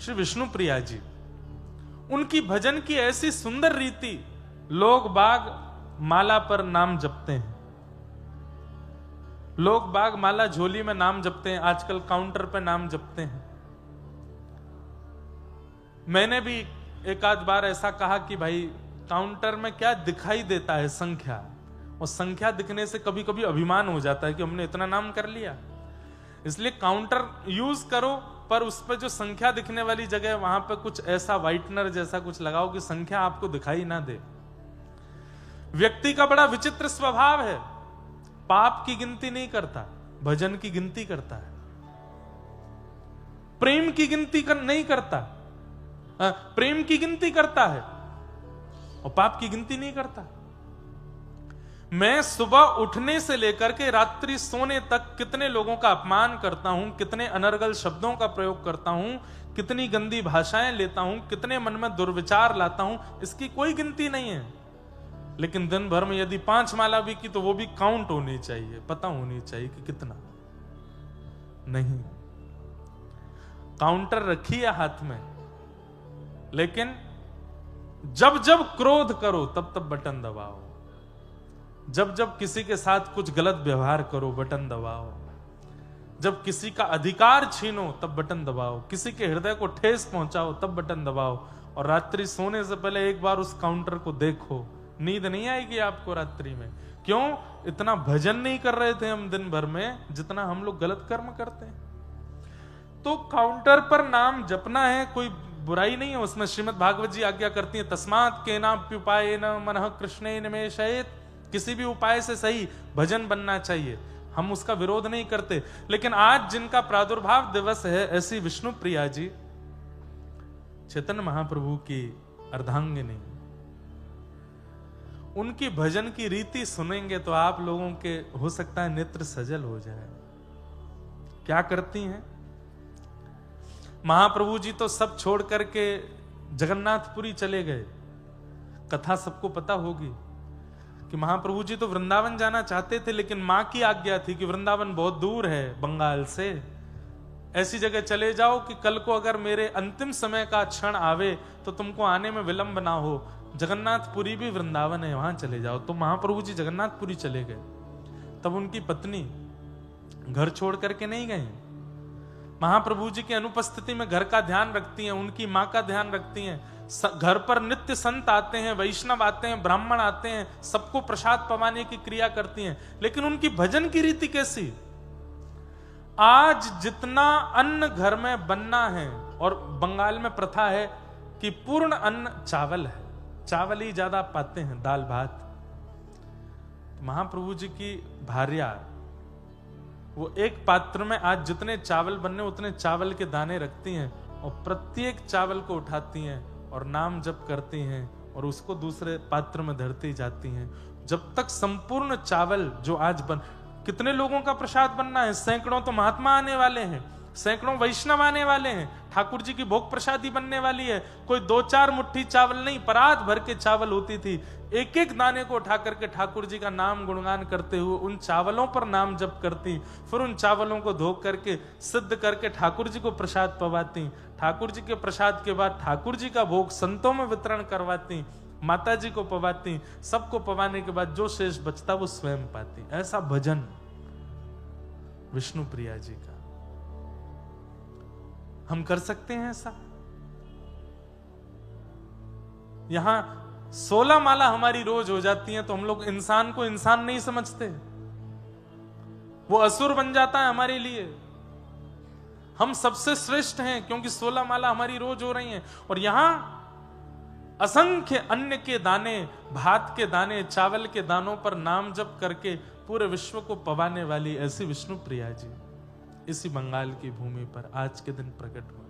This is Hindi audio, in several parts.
श्री विष्णु प्रिया जी, उनकी भजन की ऐसी सुंदर रीति, लोग बाग माला पर नाम जपते हैं, लोग बाग माला झोली में नाम जपते हैं, आजकल काउंटर पे नाम जपते हैं। मैंने भी एक आध बार ऐसा कहा कि भाई काउंटर में क्या दिखाई देता है, संख्या, और संख्या दिखने से कभी कभी अभिमान हो जाता है कि हमने इतना नाम कर लिया। इसलिए काउंटर यूज करो, पर उस पर जो संख्या दिखने वाली जगह है वहां पर कुछ ऐसा व्हाइटनर जैसा कुछ लगाओ कि संख्या आपको दिखाई ना दे। व्यक्ति का बड़ा विचित्र स्वभाव है, पाप की गिनती नहीं करता, भजन की गिनती करता है। प्रेम की गिनती नहीं करता, प्रेम की गिनती करता है और पाप की गिनती नहीं करता। मैं सुबह उठने से लेकर के रात्रि सोने तक कितने लोगों का अपमान करता हूं, कितने अनर्गल शब्दों का प्रयोग करता हूं, कितनी गंदी भाषाएं लेता हूं, कितने मन में दुर्विचार लाता हूं, इसकी कोई गिनती नहीं है। लेकिन दिन भर में यदि 5 माला भी की तो वो भी काउंट होनी चाहिए, पता होनी चाहिए कि कितना। नहीं, काउंटर रखी है हाथ में, लेकिन जब जब क्रोध करो तब तब बटन दबाओ, जब जब किसी के साथ कुछ गलत व्यवहार करो बटन दबाओ, जब किसी का अधिकार छीनो तब बटन दबाओ, किसी के हृदय को ठेस पहुंचाओ तब बटन दबाओ। और रात्रि सोने से पहले एक बार उस काउंटर को देखो, नींद नहीं आएगी आपको रात्रि में। क्यों? इतना भजन नहीं कर रहे थे हम दिन भर में जितना हम लोग गलत कर्म करते हैं। तो काउंटर पर नाम जपना है, कोई बुराई नहीं है उसमें। श्रीमद् भागवत जी आज्ञा करती है, तस्मात् केनाप्युपायेन मनः कृष्णे निमेशयेत्, किसी भी उपाय से सही भजन बनना चाहिए, हम उसका विरोध नहीं करते। लेकिन आज जिनका प्रादुर्भाव दिवस है, ऐसी विष्णु प्रिया जी, चैतन्य महाप्रभु की अर्धांगिनी, उनकी भजन की रीति सुनेंगे तो आप लोगों के हो सकता है नेत्र सजल हो जाए। क्या करती हैं महाप्रभु जी? तो सब छोड़ करके जगन्नाथपुरी चले गए। कथा सबको पता होगी कि महाप्रभु जी तो वृंदावन जाना चाहते थे, लेकिन मां की आज्ञा थी कि वृंदावन बहुत दूर है बंगाल से, ऐसी जगह चले जाओ कि कल को अगर मेरे अंतिम समय का क्षण आवे तो तुमको आने में विलंब ना हो। जगन्नाथपुरी भी वृंदावन है, वहां चले जाओ। तो महाप्रभु जी जगन्नाथपुरी चले गए। तब उनकी पत्नी घर छोड़ करके नहीं गई, महाप्रभु जी की अनुपस्थिति में घर का ध्यान रखती हैं, उनकी मां का ध्यान रखती हैं। घर पर नित्य संत आते हैं, वैष्णव आते हैं, ब्राह्मण आते हैं, सबको प्रसाद पवाने की क्रिया करती हैं। लेकिन उनकी भजन की रीति कैसी? आज जितना अन्न घर में बनना है, और बंगाल में प्रथा है कि पूर्ण अन्न चावल है, चावल ही ज्यादा पाते हैं, दाल भात। महाप्रभु जी की भार्या वो एक पात्र में आज जितने चावल बनने उतने चावल के दाने रखती हैं, और प्रत्येक चावल को उठाती हैं और नाम जप करती हैं और उसको दूसरे पात्र में धरती जाती हैं, जब तक संपूर्ण चावल जो आज बन, कितने लोगों का प्रसाद बनना है? सैकड़ों तो महात्मा आने वाले हैं, सैकड़ों वैष्णव आने वाले हैं, ठाकुर जी की भोग प्रसादी बनने वाली है। कोई 2-4 मुट्ठी चावल नहीं, परात भर के चावल होती थी। एक एक दाने को उठा करके ठाकुर जी का नाम गुणगान करते हुए उन चावलों पर नाम जप करती, फिर उन चावलों को धो करके सिद्ध करके ठाकुर जी को प्रसाद पवाती। ठाकुर जी के प्रसाद के बाद ठाकुर जी का भोग संतों में वितरण करवाती, माता जी को पवाती, सबको पवाने के बाद जो शेष बचता वो स्वयं पाती। ऐसा भजन विष्णु प्रिया जी का। हम कर सकते हैं ऐसा? यहां 16 माला हमारी रोज हो जाती हैं तो हम लोग इंसान को इंसान नहीं समझते, वो असुर बन जाता है हमारे लिए। हम सबसे श्रेष्ठ हैं क्योंकि 16 माला हमारी रोज हो रही हैं। और यहां असंख्य अन्न के दाने, भात के दाने, चावल के दानों पर नाम जप करके पूरे विश्व को पवाने वाली ऐसी विष्णु प्रिया जी इसी बंगाल की भूमि पर आज के दिन प्रकट हुआ।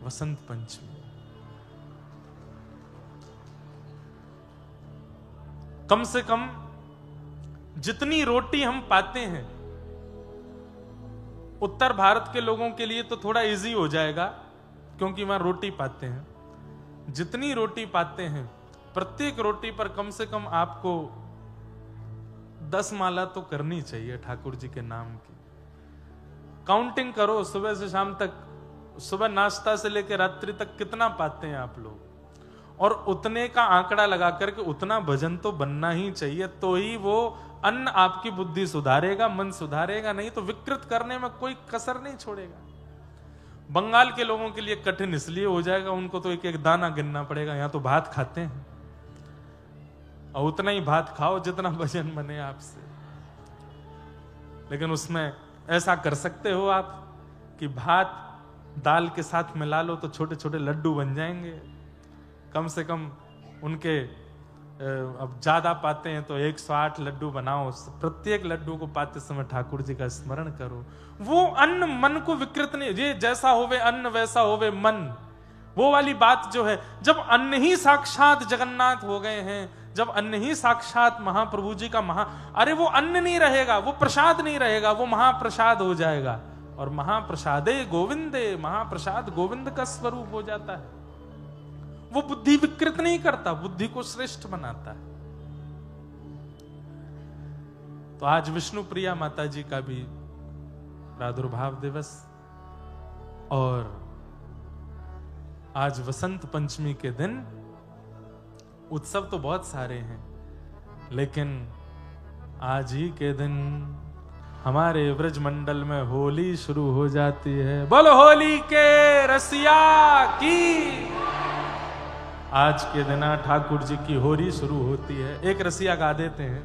वसंत पंचमी। कम से कम जितनी रोटी हम पाते हैं, उत्तर भारत के लोगों के लिए तो थोड़ा इजी हो जाएगा क्योंकि वहां रोटी पाते हैं। जितनी रोटी पाते हैं, प्रत्येक रोटी पर कम से कम आपको 10 माला तो करनी चाहिए ठाकुर जी के नाम की। काउंटिंग करो, सुबह से शाम तक सुबह नाश्ता से लेकर रात्रि तक कितना पाते हैं आप लोग, और उतने का आंकड़ा लगा करके उतना भजन तो बनना ही चाहिए, तो ही वो अन्न आपकी बुद्धि सुधारेगा, मन सुधारेगा, नहीं तो विकृत करने में कोई कसर नहीं छोड़ेगा। बंगाल के लोगों के लिए कठिन इसलिए हो जाएगा, उनको तो एक एक दाना गिनना पड़ेगा। यहां तो भात खाते हैं और उतना ही भात खाओ जितना भजन बने आपसे। लेकिन उसमें ऐसा कर सकते हो आप कि भात दाल के साथ मिला लो तो छोटे छोटे लड्डू बन जाएंगे। कम से कम उनके अब ज्यादा पाते हैं तो 108 लड्डू बनाओ, प्रत्येक लड्डू को पाते समय ठाकुर जी का स्मरण करो। वो अन्न मन को विकृत नहीं, ये जैसा होवे अन्न वैसा होवे मन, वो वाली बात जो है। जब अन्न ही साक्षात जगन्नाथ हो गए हैं, जब अन्न ही साक्षात महाप्रभु जी का अरे वो अन्न नहीं रहेगा, वो प्रसाद नहीं रहेगा, वो महाप्रसाद हो जाएगा। और महाप्रसादे गोविंदे, महाप्रसाद गोविंद का स्वरूप हो जाता है। वो बुद्धि विकृत नहीं करता, बुद्धि को श्रेष्ठ बनाता है। तो आज विष्णु प्रिया माता जी का भी प्रादुर्भाव दिवस, और आज वसंत पंचमी के दिन उत्सव तो बहुत सारे हैं, लेकिन आज ही के दिन हमारे ब्रज मंडल में होली शुरू हो जाती है। बोलो होली के रसिया की। आज के दिन ठाकुर जी की होली शुरू होती है। एक रसिया गा देते हैं,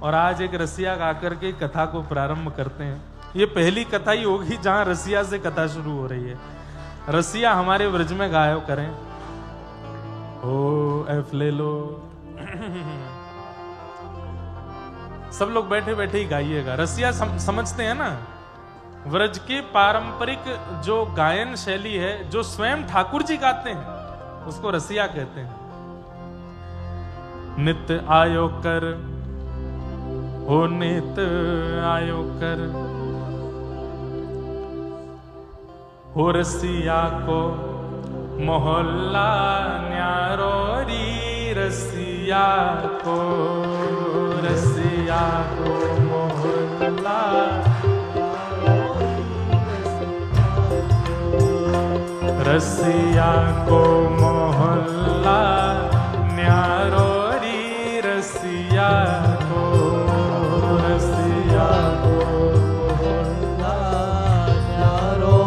और आज एक रसिया गा करके कथा को प्रारंभ करते हैं। ये पहली कथा ही होगी जहां रसिया से कथा शुरू हो रही है। रसिया हमारे ब्रज में गायो करें। ओ एफ ले लो। सब लोग बैठे बैठे ही गाइएगा। रसिया समझते हैं ना, व्रज की पारंपरिक जो गायन शैली है, जो स्वयं ठाकुर जी गाते हैं, उसको रसिया कहते हैं। नित्य आयो कर, हो नित्य आयो कर, हो रसिया को मोहल्ला न्यारो री, रसिया को, रसिया को मोहल्ला, रसिया को मोहल्ला न्यारो री, रसिया को, रसिया को मोहल्ला न्यारो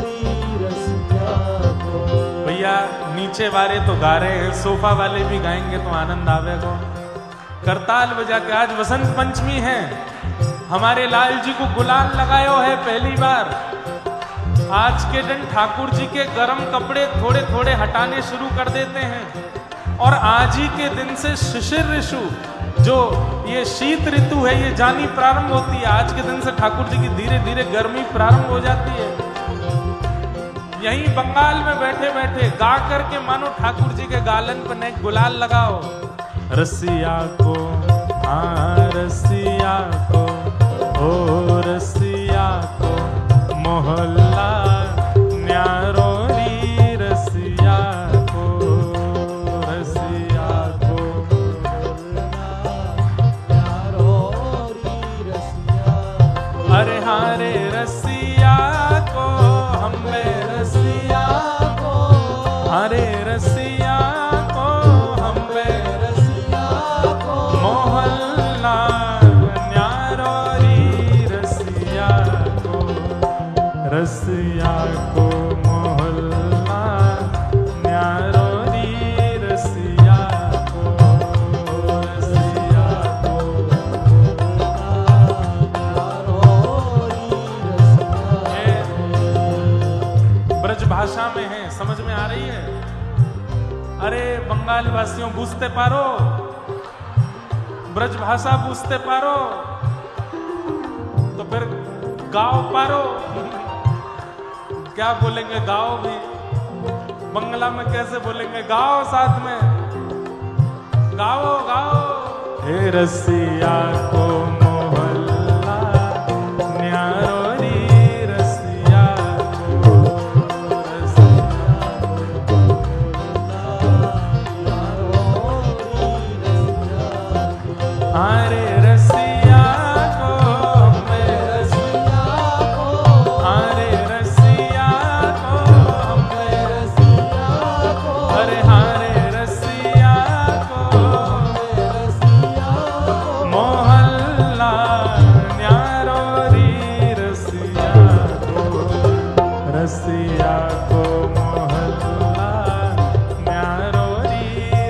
री, रसिया को। भैया नीचे वाले तो गा रहे हैं, सोफा वाले भी गाएंगे तो आनंद आवेगा। करताल बजा के, आज वसंत पंचमी है, हमारे लाल जी को गुलाल लगायो है पहली बार। आज के दिन ठाकुर जी के गर्म कपड़े थोड़े थोड़े हटाने शुरू कर देते हैं, और आज ही के दिन से शिशिर ऋतु, जो ये शीत ऋतु है, ये जानी प्रारंभ होती है। आज के दिन से ठाकुर जी की धीरे धीरे गर्मी प्रारंभ हो जाती है। यहीं बंगाल में बैठे बैठे गा करके मानो ठाकुर जी के गालन पर नेक गुलाल लगाओ। रसिया को, हाँ रसिया को, ओ रसिया को मोहल्ला न्यारो री, रसिया को, रसिया को न्यारो री, रसिया। अरे हारे रसिया को, हमें रसिया को, हरे रसिया को, हमें रसिया को मोहल्ला न्यारो री, रसिया को, रसिया को मोहल्ला न्यारो री, रसिया को, रसिया को न्यारो री, रसिया। ब्रज भाषा में है, समझ में आ रही है? अरे बंगाल वासियों बूझते पारो, ब्रज भाषा बूझते पारो, तो फिर गाओ पारो। क्या बोलेंगे? गाओ भी। बंगला में कैसे बोलेंगे? गाओ साथ में, गाओ गाओ। हे रसिया को मोहल्ला न्यारो री, रसिया को, रसिया को न्यारो री, रसिया को। अरे रसिया को, हमें रसिया को, अरे रसिया रसिया को मोहल्ला न्यारो री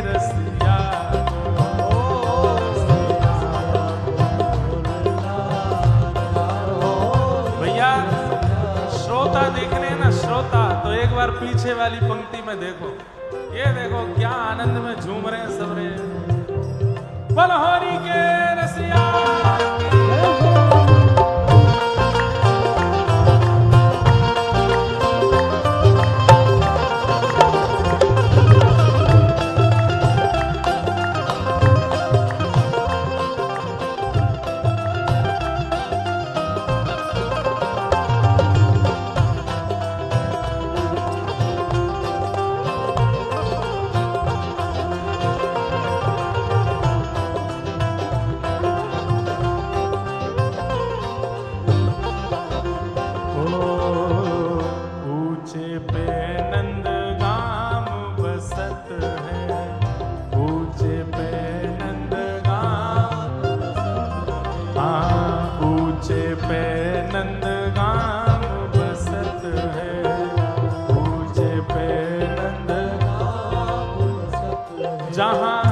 रसिया को। भैया श्रोता देखने ना श्रोता, तो एक बार पीछे वाली पंक्ति में देखो, ये देखो क्या आनंद में झूम रहे हैं सब रे। बलहोरी के रसिया जहाँ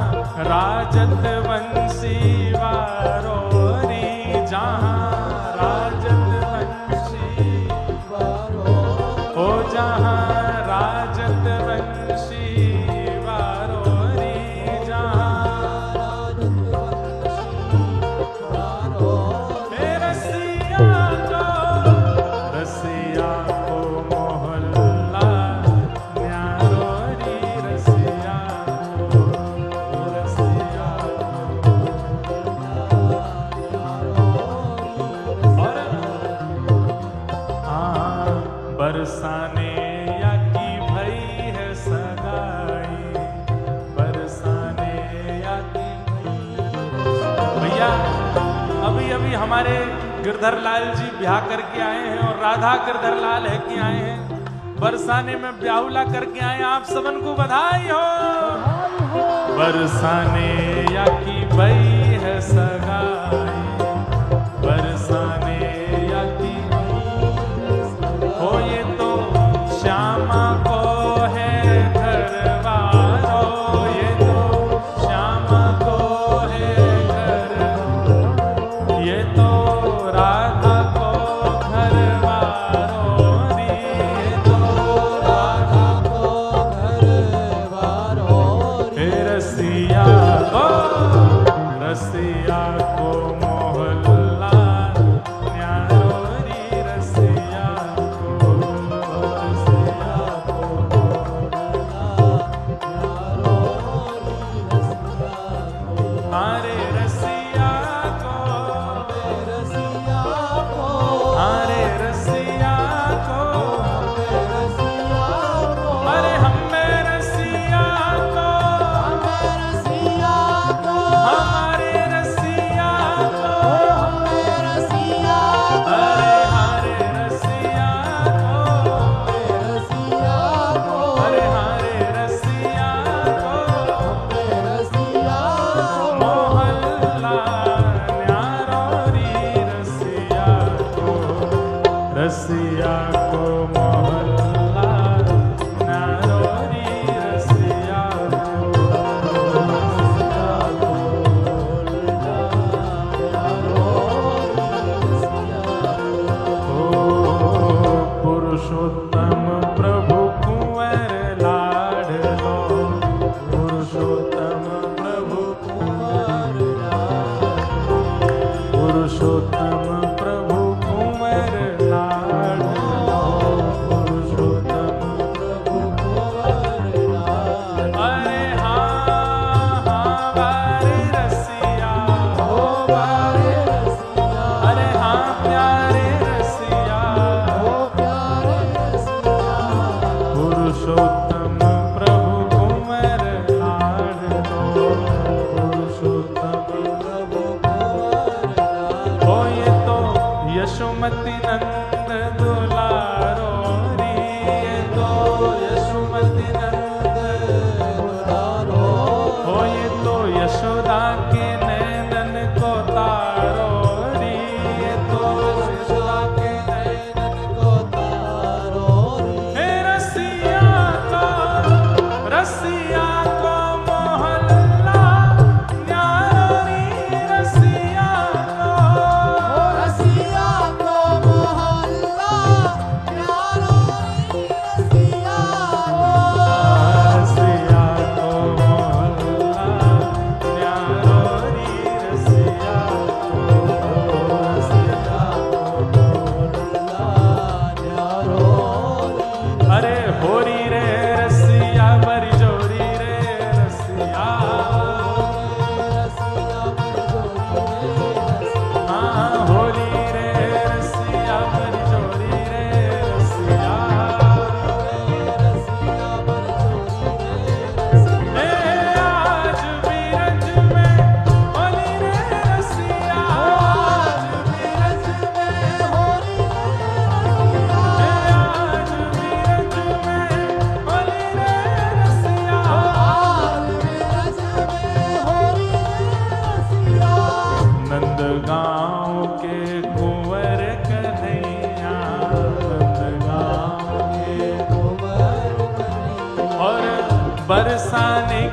राजत वंशी वारोरी, जहाँ राजत वंशी ओ जहाँ राजत वंशी वारोरी, जहाँ रसिया को मोहल्ला न्यारोरी रसिया बरसाने या की भई है सगाई, बरसाने या की भैया अभी अभी हमारे गिरधर लाल जी ब्याह करके आए हैं और राधा गिरधर लाल है कि आए हैं बरसाने में ब्याहुला करके आए। आप सबन को बधाई हो। बरसाने या की भई है सगाई, बरसाने या की हो ये तो श्यामा को है घरवारो, ये तो श्यामा को है घर, ये तो राधा को घरवारो री, ये तो राधा को घरवारो री। रसिया को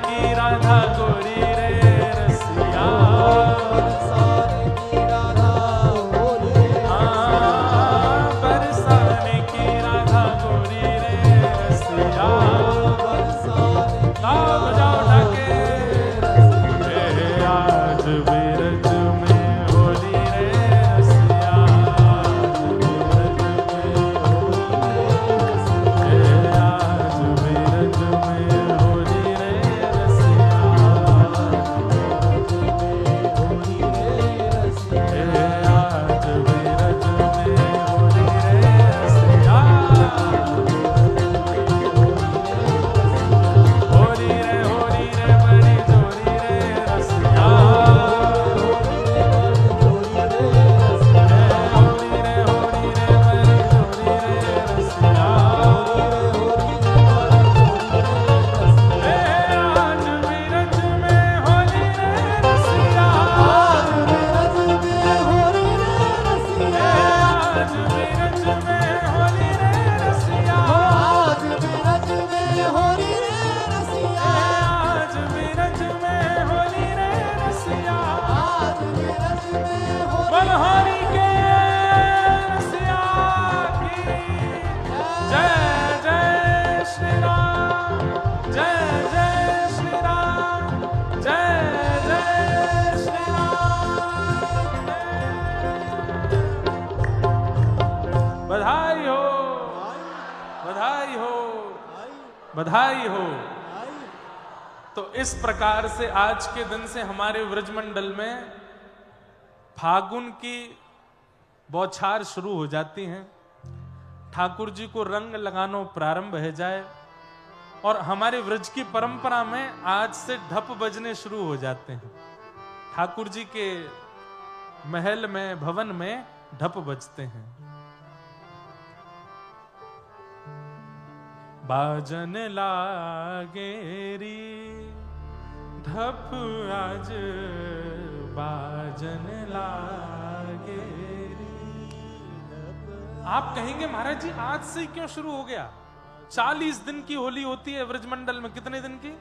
की राधा गोरी रे रसिया, बरसाने की राधा गोरी रे बरसाने की राधा गोरी रे रसिया। गाओ बजाओ ढाके, आज बिरज में होली रे रसिया, आज बिरज में होली रे रसिया, आज बिरज में होली रे रसिया, होली रे बड़ी जोरी रे रसिया, होली रे बड़ी जोरी रे रसिया, आज बिरज में होली रे रसिया, आज बिरज में होली रे रसिया, आज बिरज में होली रे रसिया, आज बिरज में होली रे रसिया, आज बिरज में होली रे रसिया, आज बिरज में बलहारी के रसिया की जय जय श्री राम, जय जय श्री राम, जय जय श्री राम। बधाई हो, बधाई हो, बधाई हो। तो इस प्रकार से आज के दिन से हमारे व्रजमंडल में फागुन की बौछार शुरू हो जाती हैं। ठाकुर जी को रंग लगाना प्रारंभ है जाए और हमारे व्रज की परंपरा में आज से ढप बजने शुरू हो जाते हैं। ठाकुर जी के महल में, भवन में ढप बजते हैं। बाजन लागेरी ढप आज बाजन लागेरी। आप कहेंगे महाराज जी आज से क्यों शुरू हो गया? 40 दिन की होली होती है व्रजमंडल में। कितने दिन की?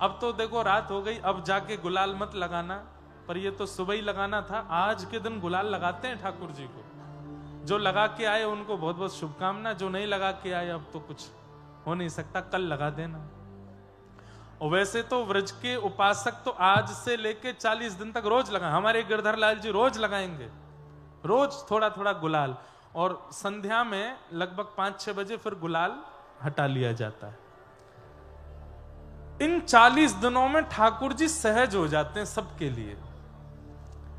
अब तो देखो रात हो गई, अब जाके गुलाल मत लगाना, पर ये तो सुबह ही लगाना था। आज के दिन गुलाल लगाते हैं ठाकुर जी को। जो लगा के आए उनको बहुत बहुत शुभकामना, जो नहीं लगा के आए अब तो कुछ हो नहीं सकता, कल लगा देना। और वैसे तो व्रज के उपासक तो आज से लेके 40 दिन तक रोज लगाए। हमारे गिरधर लाल जी रोज लगाएंगे, रोज थोड़ा थोड़ा गुलाल, और संध्या में लगभग 5-6 बजे फिर गुलाल हटा लिया जाता है। इन 40 दिनों में ठाकुर जी सहज हो जाते हैं सबके लिए।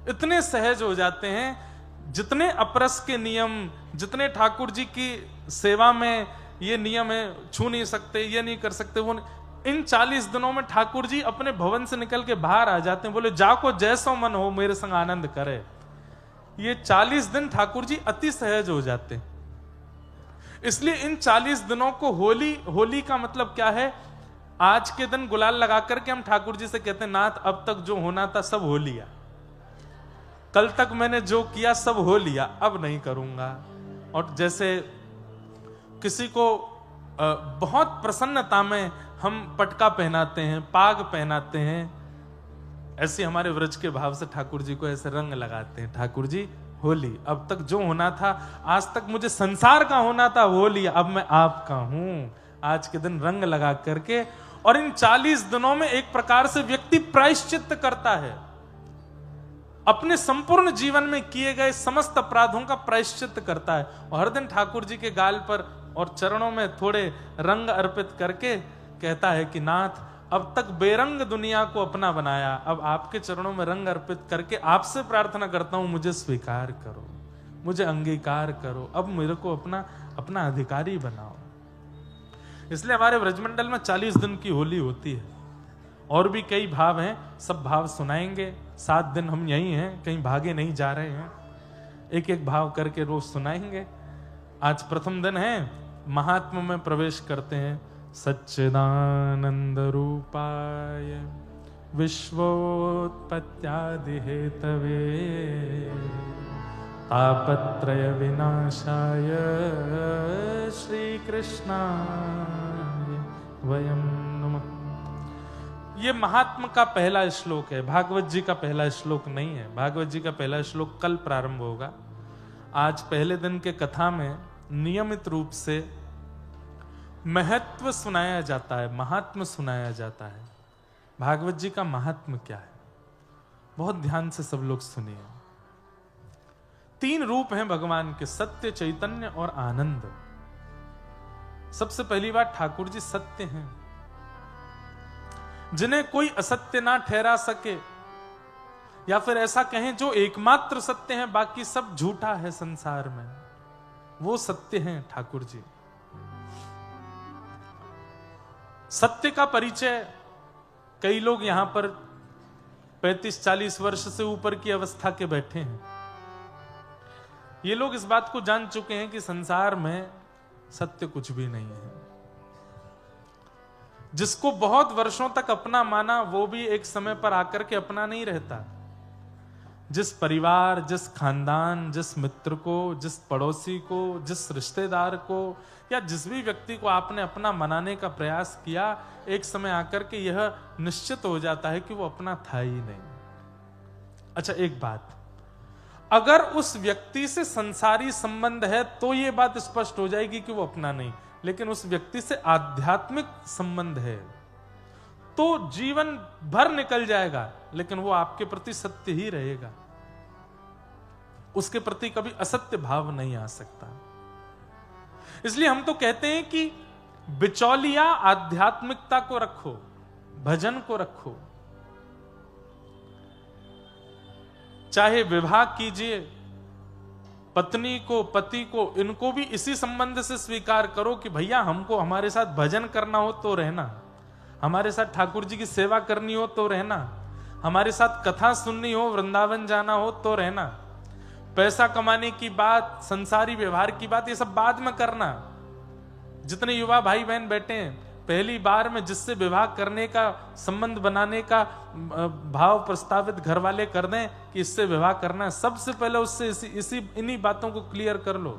इतने सहज हो जाते हैं, जितने अपरस के नियम, जितने ठाकुर जी की सेवा में ये नियम है, छू नहीं सकते, ये नहीं कर सकते, वो नहीं। इन 40 दिनों में ठाकुर जी अपने भवन से निकल के बाहर आ जाते हैं। बोले जाको जैसो मन हो मेरे संग आनंद करे। ये 40 दिन ठाकुर जी अति सहज हो जाते हैं। इसलिए इन 40 दिनों को होली, होली का मतलब क्या है? आज के दिन गुलाल लगा करके हम ठाकुर जी से कहते हैं नाथ अब तक जो होना था सब हो लिया, कल तक मैंने जो किया सब हो लिया, अब नहीं करूंगा। और जैसे किसी को बहुत प्रसन्नता में हम पटका पहनाते हैं, पाग पहनाते हैं, ऐसे हमारे व्रज के भाव से ठाकुर जी को ऐसे रंग लगाते हैं। ठाकुर जी होली, अब तक जो होना था, आज तक मुझे संसार का होना था वो लिया, अब मैं आपका हूं। आज के दिन रंग लगा करके, और इन 40 दिनों में एक प्रकार से व्यक्ति प्रायश्चित्त करता है। अपने संपूर्ण जीवन में किए गए समस्त अपराधों का प्रायश्चित्त करता है। और हर दिन ठाकुर जी के गाल पर और चरणों में थोड़े रंग अर्पित करके कहता है कि नाथ अब तक बेरंग दुनिया को अपना बनाया, अब आपके चरणों में रंग अर्पित करके आपसे प्रार्थना करता हूं, मुझे स्वीकार करो, मुझे अंगीकार करो, अब मेरे को अपना अधिकारी बनाओ। इसलिए हमारे व्रजमंडल में 40 दिन की होली होती है। और भी कई भाव हैं, सब भाव सुनाएंगे। 7 दिन हम यही हैं, कहीं भागे नहीं जा रहे हैं, एक एक भाव करके रोज सुनाएंगे। आज प्रथम दिन है, महात्मा में प्रवेश करते हैं। सच्चिदानंद रूपाय विश्वोत्पत्त्यादि हेतवे तापत्रय विनाशाय श्री कृष्णाय वयं नमः। ये महात्म का पहला श्लोक है, भागवत जी का पहला श्लोक नहीं है। भागवत जी का पहला श्लोक कल प्रारंभ होगा। आज पहले दिन के कथा में नियमित रूप से महत्व सुनाया जाता है, महात्म सुनाया जाता है। भागवत जी का महात्म क्या है, बहुत ध्यान से सब लोग सुनिए। 3 रूप हैं भगवान के, सत्य, चैतन्य और आनंद। सबसे पहली बात, ठाकुर जी सत्य हैं, जिन्हें कोई असत्य ना ठहरा सके, या फिर ऐसा कहें जो एकमात्र सत्य है, बाकी सब झूठा है संसार में, वो सत्य हैं ठाकुर जी। सत्य का परिचय कई लोग यहां पर 35-40 वर्ष से ऊपर की अवस्था के बैठे हैं। ये लोग इस बात को जान चुके हैं कि संसार में सत्य कुछ भी नहीं है। जिसको बहुत वर्षों तक अपना माना, वो भी एक समय पर आकर के अपना नहीं रहता। जिस परिवार, जिस खानदान, जिस मित्र को, जिस पड़ोसी को, जिस रिश्तेदार को या जिस भी व्यक्ति को आपने अपना मनाने का प्रयास किया, एक समय आकर के यह निश्चित हो जाता है कि वो अपना था ही नहीं। अच्छा, एक बात, अगर उस व्यक्ति से संसारी संबंध है तो यह बात स्पष्ट हो जाएगी कि वो अपना नहीं, लेकिन उस व्यक्ति से आध्यात्मिक संबंध है तो जीवन भर निकल जाएगा, लेकिन वो आपके प्रति सत्य ही रहेगा। उसके प्रति कभी असत्य भाव नहीं आ सकता। इसलिए हम तो कहते हैं कि बिचौलिया आध्यात्मिकता को रखो, भजन को रखो। चाहे विवाह कीजिए, पत्नी को, पति को, इनको भी इसी संबंध से स्वीकार करो कि भैया हमको हमारे साथ भजन करना हो तो रहना, हमारे साथ ठाकुर जी की सेवा करनी हो तो रहना, हमारे साथ कथा सुननी हो, वृंदावन जाना हो तो रहना। पैसा कमाने की बात, संसारी व्यवहार की बात, ये सब बाद में करना। जितने युवा भाई बहन बैठे हैं, पहली बार में जिससे विवाह करने का, संबंध बनाने का भाव प्रस्तावित घर वाले कर दें कि इससे विवाह करना है, सबसे पहले उससे इन्हीं बातों को क्लियर कर लो।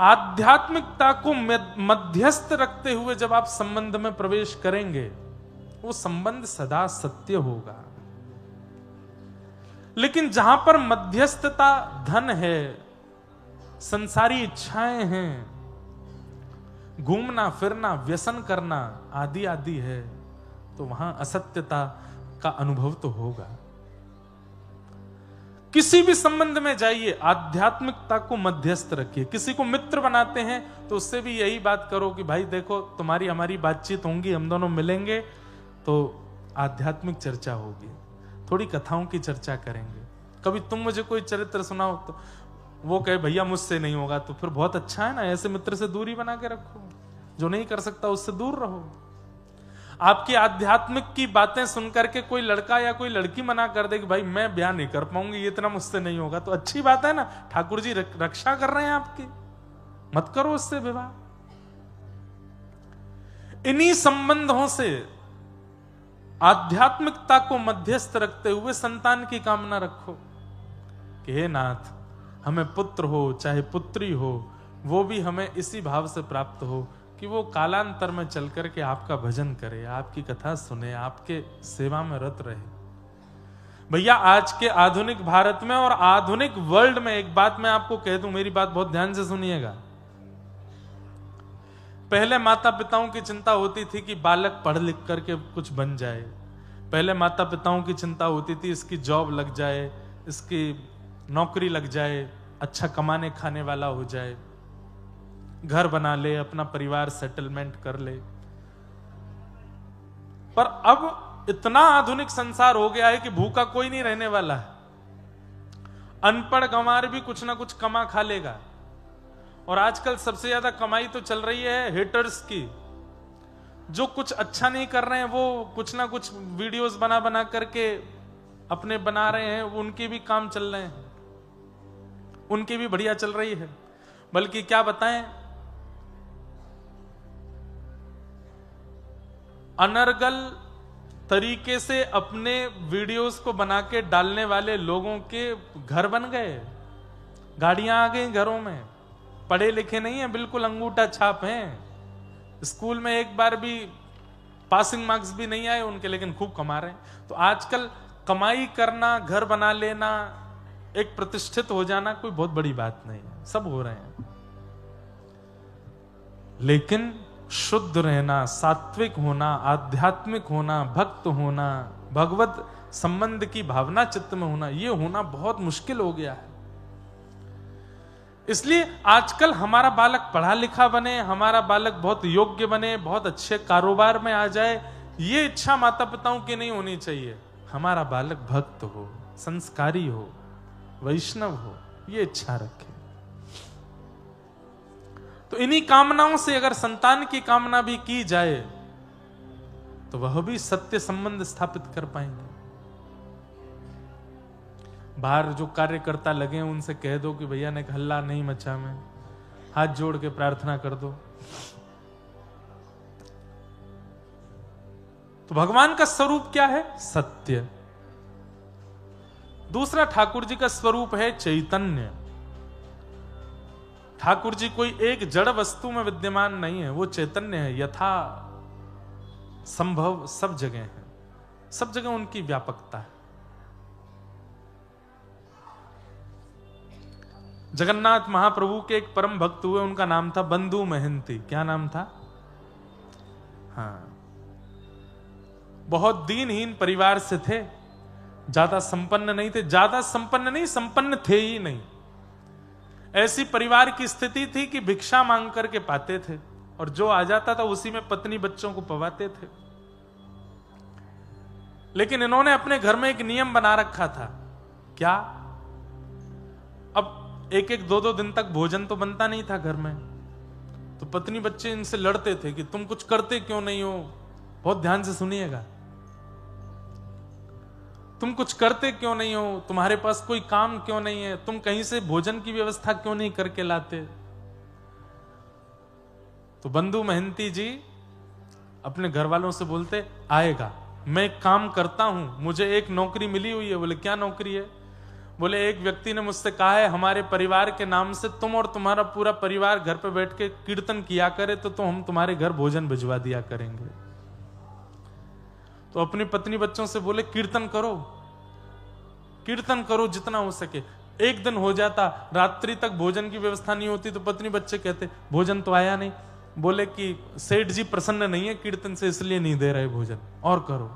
आध्यात्मिकता को मध्यस्थ रखते हुए जब आप संबंध में प्रवेश करेंगे, वो संबंध सदा सत्य होगा। लेकिन जहां पर मध्यस्थता धन है, संसारी इच्छाएं हैं, घूमना फिरना, व्यसन करना आदि आदि है, तो वहां असत्यता का अनुभव तो होगा। किसी भी संबंध में जाइए, आध्यात्मिकता को मध्यस्थ रखिए। किसी को मित्र बनाते हैं तो उससे भी यही बात करो कि भाई देखो, तुम्हारी हमारी बातचीत होंगी, हम दोनों मिलेंगे तो आध्यात्मिक चर्चा होगी, थोड़ी कथाओं की चर्चा करेंगे। कभी तुम मुझे कोई चरित्र सुनाओ तो वो कहे भैया मुझसे नहीं होगा, तो फिर बहुत अच्छा है ना, ऐसे मित्र से दूरी बना के रखो। जो नहीं कर सकता उससे दूर रहो। आपकी आध्यात्मिक की बातें सुनकर के कोई लड़का या कोई लड़की मना कर दे कि भाई मैं ब्याह नहीं कर पाऊंगी, ये इतना मुझसे नहीं होगा, तो अच्छी बात है ना, ठाकुर जी रक्षा कर रहे हैं आपकी, मत करो उससे विवाह। इन्हीं संबंधों से आध्यात्मिकता को मध्यस्थ रखते हुए संतान की कामना रखो कि हे नाथ, हमें पुत्र हो चाहे पुत्री हो, वो भी हमें इसी भाव से प्राप्त हो कि वो कालांतर में चल करके आपका भजन करे, आपकी कथा सुने, आपके सेवा में रत रहे। भैया आज के आधुनिक भारत में और आधुनिक वर्ल्ड में एक बात मैं आपको कह दूं, मेरी बात बहुत ध्यान से सुनिएगा। पहले माता पिताओं की चिंता होती थी कि बालक पढ़ लिख करके कुछ बन जाए। पहले माता पिताओं की चिंता होती थी इसकी जॉब लग जाए, इसकी नौकरी लग जाए, अच्छा कमाने खाने वाला हो जाए, घर बना ले, अपना परिवार सेटलमेंट कर ले। पर अब इतना आधुनिक संसार हो गया है कि भूखा कोई नहीं रहने वाला है। अनपढ़ गंवार भी कुछ ना कुछ कमा खा लेगा। और आजकल सबसे ज्यादा कमाई तो चल रही है हेटर्स की। जो कुछ अच्छा नहीं कर रहे हैं वो कुछ ना कुछ वीडियोस बना बना करके अपने बना रहे हैं, उनके भी काम चल रहे हैं, उनकी भी बढ़िया चल रही है। बल्कि क्या बताएं, अनर्गल तरीके से अपने वीडियोस को बना के डालने वाले लोगों के घर बन गए, गाड़ियां आ गई घरों में। पढ़े लिखे नहीं है, बिल्कुल अंगूठा छाप हैं। स्कूल में एक बार भी पासिंग मार्क्स भी नहीं आए उनके, लेकिन खूब कमा रहे हैं। तो आजकल कमाई करना, घर बना लेना, एक प्रतिष्ठित हो जाना कोई बहुत बड़ी बात नहीं है, सब हो रहे हैं। लेकिन शुद्ध रहना, सात्विक होना, आध्यात्मिक होना, भक्त होना, भगवत संबंध की भावना चित्त में होना, यह होना बहुत मुश्किल हो गया है। इसलिए आजकल हमारा बालक पढ़ा लिखा बने, हमारा बालक बहुत योग्य बने, बहुत अच्छे कारोबार में आ जाए, ये इच्छा माता पिताओं की नहीं होनी चाहिए। हमारा बालक भक्त हो, संस्कारी हो, वैष्णव हो, ये इच्छा रखे। तो इन्हीं कामनाओं से अगर संतान की कामना भी की जाए तो वह भी सत्य संबंध स्थापित कर पाएंगे। बाहर जो कार्यकर्ता लगे उनसे कह दो कि भैया ने हल्ला नहीं मचा, में हाथ जोड़ के प्रार्थना कर दो। तो भगवान का स्वरूप क्या है? सत्य। दूसरा ठाकुर जी का स्वरूप है चैतन्य। ठाकुर जी कोई एक जड़ वस्तु में विद्यमान नहीं है, वो चैतन्य है, यथा संभव सब जगह है, सब जगह उनकी व्यापकता है। जगन्नाथ महाप्रभु के एक परम भक्त हुए, उनका नाम था बंधु महंती। क्या नाम था? हाँ, बहुत दीनहीन परिवार से थे, ज्यादा संपन्न नहीं थे, ज्यादा संपन्न नहीं, संपन्न थे ही नहीं। ऐसी परिवार की स्थिति थी कि भिक्षा मांग करके पाते थे, और जो आ जाता था उसी में पत्नी बच्चों को पवाते थे। लेकिन इन्होंने अपने घर में एक नियम बना रखा था। क्या? अब एक एक दो दो दिन तक भोजन तो बनता नहीं था घर में, तो पत्नी बच्चे इनसे लड़ते थे कि तुम कुछ करते क्यों नहीं हो। बहुत ध्यान से सुनिएगा, तुम कुछ करते क्यों नहीं हो, तुम्हारे पास कोई काम क्यों नहीं है, तुम कहीं से भोजन की व्यवस्था क्यों नहीं करके लाते। तो बंधु महंती जी अपने घर वालों से बोलते, आएगा, मैं एक काम करता हूं, मुझे एक नौकरी मिली हुई है। बोले क्या नौकरी है? बोले एक व्यक्ति ने मुझसे कहा है हमारे परिवार के नाम से तुम और तुम्हारा पूरा परिवार घर पे बैठ के कीर्तन किया करे तो हम तुम्हारे घर भोजन भिजवा दिया करेंगे। तो अपनी पत्नी बच्चों से बोले कीर्तन करो, कीर्तन करो जितना हो सके। एक दिन हो जाता, रात्रि तक भोजन की व्यवस्था नहीं होती, तो पत्नी बच्चे कहते भोजन तो आया नहीं। बोले कि सेठ जी प्रसन्न नहीं है कीर्तन से, इसलिए नहीं दे रहे भोजन, और करो।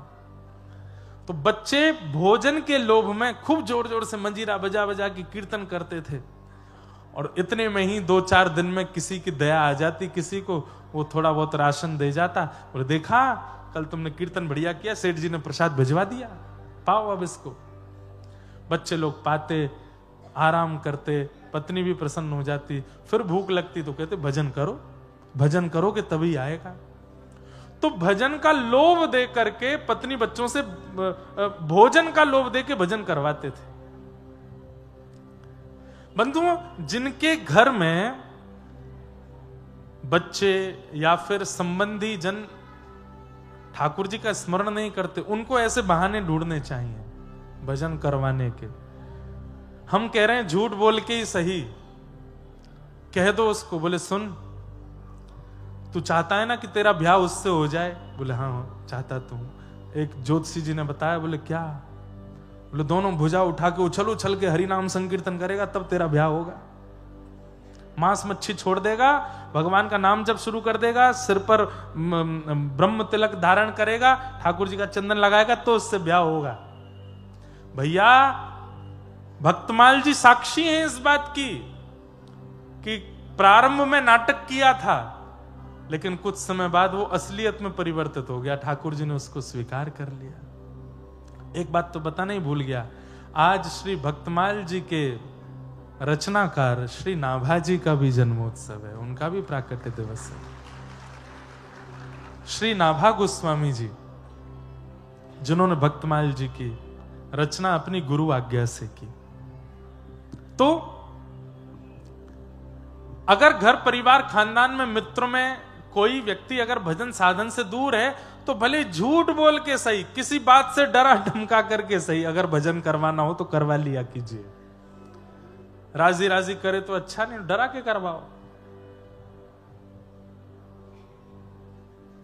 तो बच्चे भोजन के लोभ में खूब जोर जोर से मंजीरा बजा बजा के कीर्तन करते थे, और इतने में ही 2-4 दिन में किसी की दया आ जाती, किसी को वो थोड़ा बहुत राशन दे जाता। और देखा कल तुमने कीर्तन बढ़िया किया, सेठ जी ने प्रसाद भिजवा दिया, पाओ अब इसको। बच्चे लोग पाते, आराम करते, पत्नी भी प्रसन्न हो जाती। फिर भूख लगती तो कहते भजन करो, भजन करोगे तभी आएगा। तो भजन का लोभ दे करके पत्नी बच्चों से भोजन का लोभ दे के भजन करवाते थे। बंधुओं, जिनके घर में बच्चे या फिर संबंधी जन ठाकुर जी का स्मरण नहीं करते, उनको ऐसे बहाने ढूंढने चाहिए भजन करवाने के। हम कह रहे हैं झूठ बोल के ही सही, कह दो उसको। बोले सुन, तू चाहता है ना कि तेरा ब्याह उससे हो जाए? बोले हाँ चाहता तू। एक ज्योतिषी जी ने बताया। बोले क्या? बोले दोनों भुजा उठा के उछल उछल के हरि नाम संकीर्तन करेगा तब तेरा ब्याह होगा। मांस मच्छी छोड़ देगा, भगवान का नाम जब शुरू कर देगा, सिर पर ब्रह्म तिलक धारण करेगा, ठाकुर जी का चंदन लगाएगा, तो उससे ब्याह होगा। भैया भक्तमाल जी साक्षी हैं इस बात की कि प्रारंभ में नाटक किया था, लेकिन कुछ समय बाद वो असलियत में परिवर्तित हो गया। ठाकुर जी ने उसको स्वीकार कर लिया। एक बात तो बताना ही भूल गया, आज श्री भक्तमाल जी के रचनाकार श्री नाभाजी का भी जन्मोत्सव है, उनका भी प्राकट्य दिवस है। श्री नाभा गोस्वामी जी, जिन्होंने भक्तमाल जी की रचना अपनी गुरु आज्ञा से की। तो अगर घर परिवार खानदान में मित्रों में कोई व्यक्ति अगर भजन साधन से दूर है, तो भले झूठ बोल के सही, किसी बात से डरा धमका करके सही, अगर भजन करवाना हो तो करवा लिया कीजिए। राजी राजी करे तो अच्छा, नहीं डरा के करवाओ,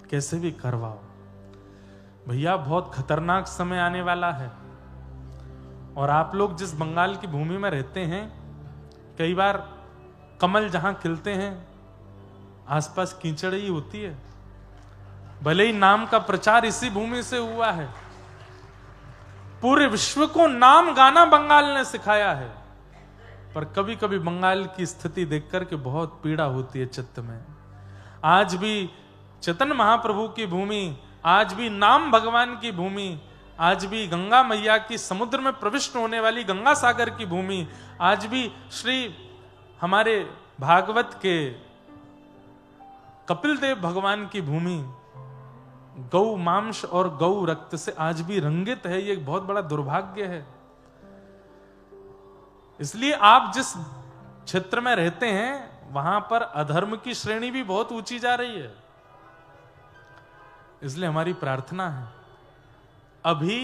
कैसे भी करवाओ। भैया बहुत खतरनाक समय आने वाला है। और आप लोग जिस बंगाल की भूमि में रहते हैं, कई बार कमल जहां खिलते हैं आसपास कीचड़ ही होती है। भले ही नाम का प्रचार इसी भूमि से हुआ है, पूरे विश्व को नाम गाना बंगाल ने सिखाया है, पर कभी कभी बंगाल की स्थिति देख करके बहुत पीड़ा होती है चित्त में। आज भी चैतन्य महाप्रभु की भूमि, आज भी नाम भगवान की भूमि, आज भी गंगा मैया की समुद्र में प्रविष्ट होने वाली गंगा सागर की भूमि, आज भी श्री हमारे भागवत के कपिल देव भगवान की भूमि गौ मांस और गौ रक्त से आज भी रंगित है। ये एक बहुत बड़ा दुर्भाग्य है। इसलिए आप जिस क्षेत्र में रहते हैं वहां पर अधर्म की श्रेणी भी बहुत ऊंची जा रही है। इसलिए हमारी प्रार्थना है, अभी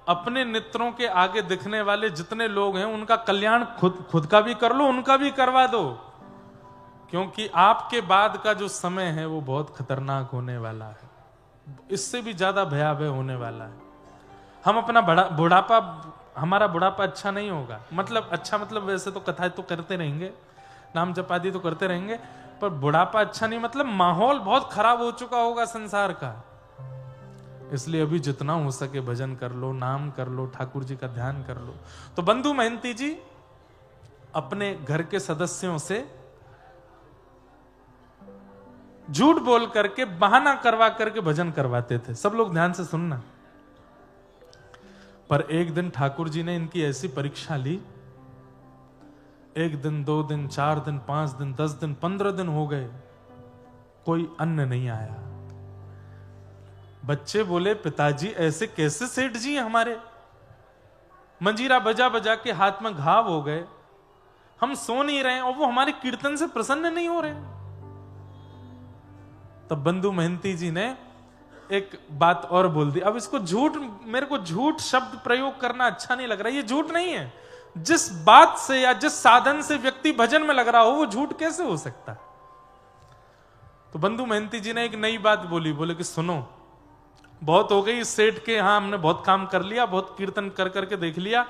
अपने नेत्रों के आगे दिखने वाले जितने लोग हैं उनका कल्याण खुद का भी कर लो, उनका भी करवा दो, क्योंकि आपके बाद का जो समय है वो बहुत खतरनाक होने वाला है, इससे भी ज्यादा भयावह होने वाला है। हम अपना बुढ़ापा, हमारा बुढ़ापा अच्छा नहीं होगा, मतलब अच्छा मतलब वैसे तो कथाएं तो करते रहेंगे, नाम जप आदि तो करते रहेंगे, पर बुढ़ापा अच्छा नहीं, मतलब माहौल बहुत खराब हो चुका होगा संसार का। इसलिए अभी जितना हो सके भजन कर लो, नाम कर लो, ठाकुर जी का ध्यान कर लो। तो बंधु महंती जी अपने घर के सदस्यों से झूठ बोल करके, बहाना करवा करके भजन करवाते थे। सब लोग ध्यान से सुनना। पर एक दिन ठाकुर जी ने इनकी ऐसी परीक्षा ली, 1 दिन 2 दिन 4 दिन 5 दिन 10 दिन 15 दिन हो गए, कोई अन्न नहीं आया। बच्चे बोले, पिताजी ऐसे कैसे सेठ जी हमारे, मंजीरा बजा बजा के हाथ में घाव हो गए, हम सो नहीं रहे और वो हमारे कीर्तन से प्रसन्न नहीं हो रहे। तब बंधु महंती जी ने एक बात और बोल दी। अब इसको झूठ, मेरे को झूठ शब्द प्रयोग करना अच्छा नहीं लग रहा, ये झूठ नहीं है। जिस बात से या जिस साधन से व्यक्ति भजन में लग रहा हो वो झूठ कैसे हो सकता। तो बंधु महंती जी ने एक नई बात बोली, बोले कि सुनो, बहुत हो गई इस सेठ के यहां, हमने बहुत काम कर लिया, बहुत कीर्तन कर करके देख लिया,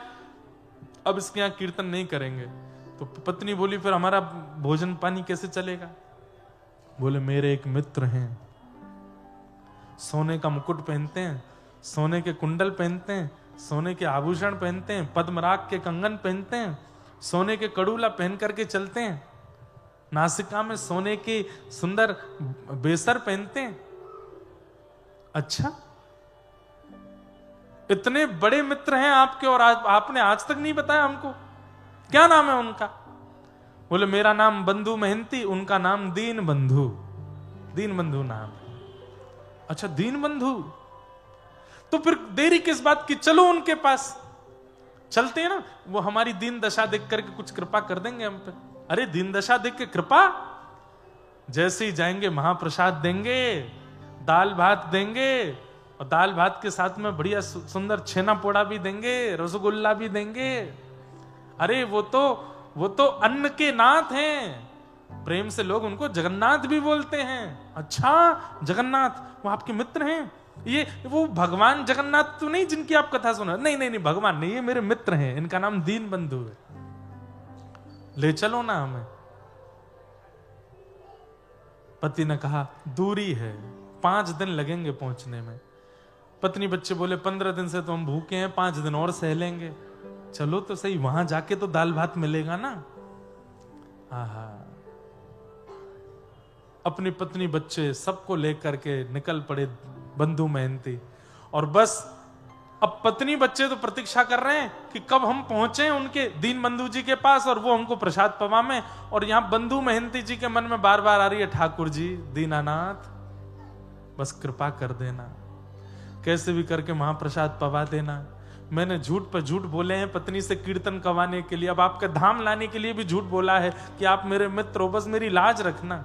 अब इसके यहां कीर्तन नहीं करेंगे। तो पत्नी बोली, फिर हमारा भोजन पानी कैसे चलेगा। बोले, मेरे एक मित्र हैं, सोने का मुकुट पहनते हैं, सोने के कुंडल पहनते हैं, सोने के आभूषण पहनते हैं, पद्मराग के कंगन पहनते हैं, सोने के कड़ूला पहन करके चलते हैं, नासिका में सोने के सुंदर बेसर पहनते हैं। अच्छा, इतने बड़े मित्र हैं आपके और आपने आज तक नहीं बताया हमको, क्या नाम है उनका। बोले, मेरा नाम बंधु महंती, उनका नाम दीन बंधु, दीन बंधु नाम है। अच्छा, दीन बंधु, तो फिर देरी किस बात की, चलो उनके पास चलते हैं ना, वो हमारी दीन दशा देख करके कुछ कृपा कर देंगे हम पे। अरे दीन दशा देख के कृपा, जैसे ही जाएंगे महाप्रसाद देंगे, दाल भात देंगे, और दाल भात के साथ में बढ़िया सुंदर छेना पोड़ा भी देंगे, रसगुल्ला भी देंगे। अरे वो तो अन्न के नाथ हैं, प्रेम से लोग उनको जगन्नाथ भी बोलते हैं। अच्छा, जगन्नाथ, वो आपके मित्र हैं, ये वो भगवान जगन्नाथ तो नहीं जिनकी आप कथा सुना। नहीं नहीं नहीं, भगवान नहीं, ये मेरे मित्र हैं, इनका नाम दीन बंधु है, ले चलो ना हमें। पति ने कहा, दूरी है, 5 दिन लगेंगे पहुंचने में। पत्नी बच्चे बोले, 15 दिन से तो हम भूखे हैं, 5 दिन और सह लेंगे। चलो तो सही, वहां जाके तो दाल भात मिलेगा ना। आहा, अपनी पत्नी बच्चे सबको लेकर के निकल पड़े बंधु महंती। और बस अब पत्नी बच्चे तो प्रतीक्षा कर रहे हैं कि कब हम पहुंचे उनके दीन बंधु जी के पास और वो हमको प्रसाद पवाएं। और यहां बंधु महंती जी के मन में बार बार आ रही है, ठाकुर जी दीनानाथ, बस कृपा कर देना, कैसे भी करके महाप्रसाद पवा देना। मैंने झूठ पर झूठ बोले हैं पत्नी से कीर्तन करवाने के लिए, अब आपका धाम लाने के लिए भी झूठ बोला है कि आप मेरे मित्र हो, बस मेरी लाज रखना।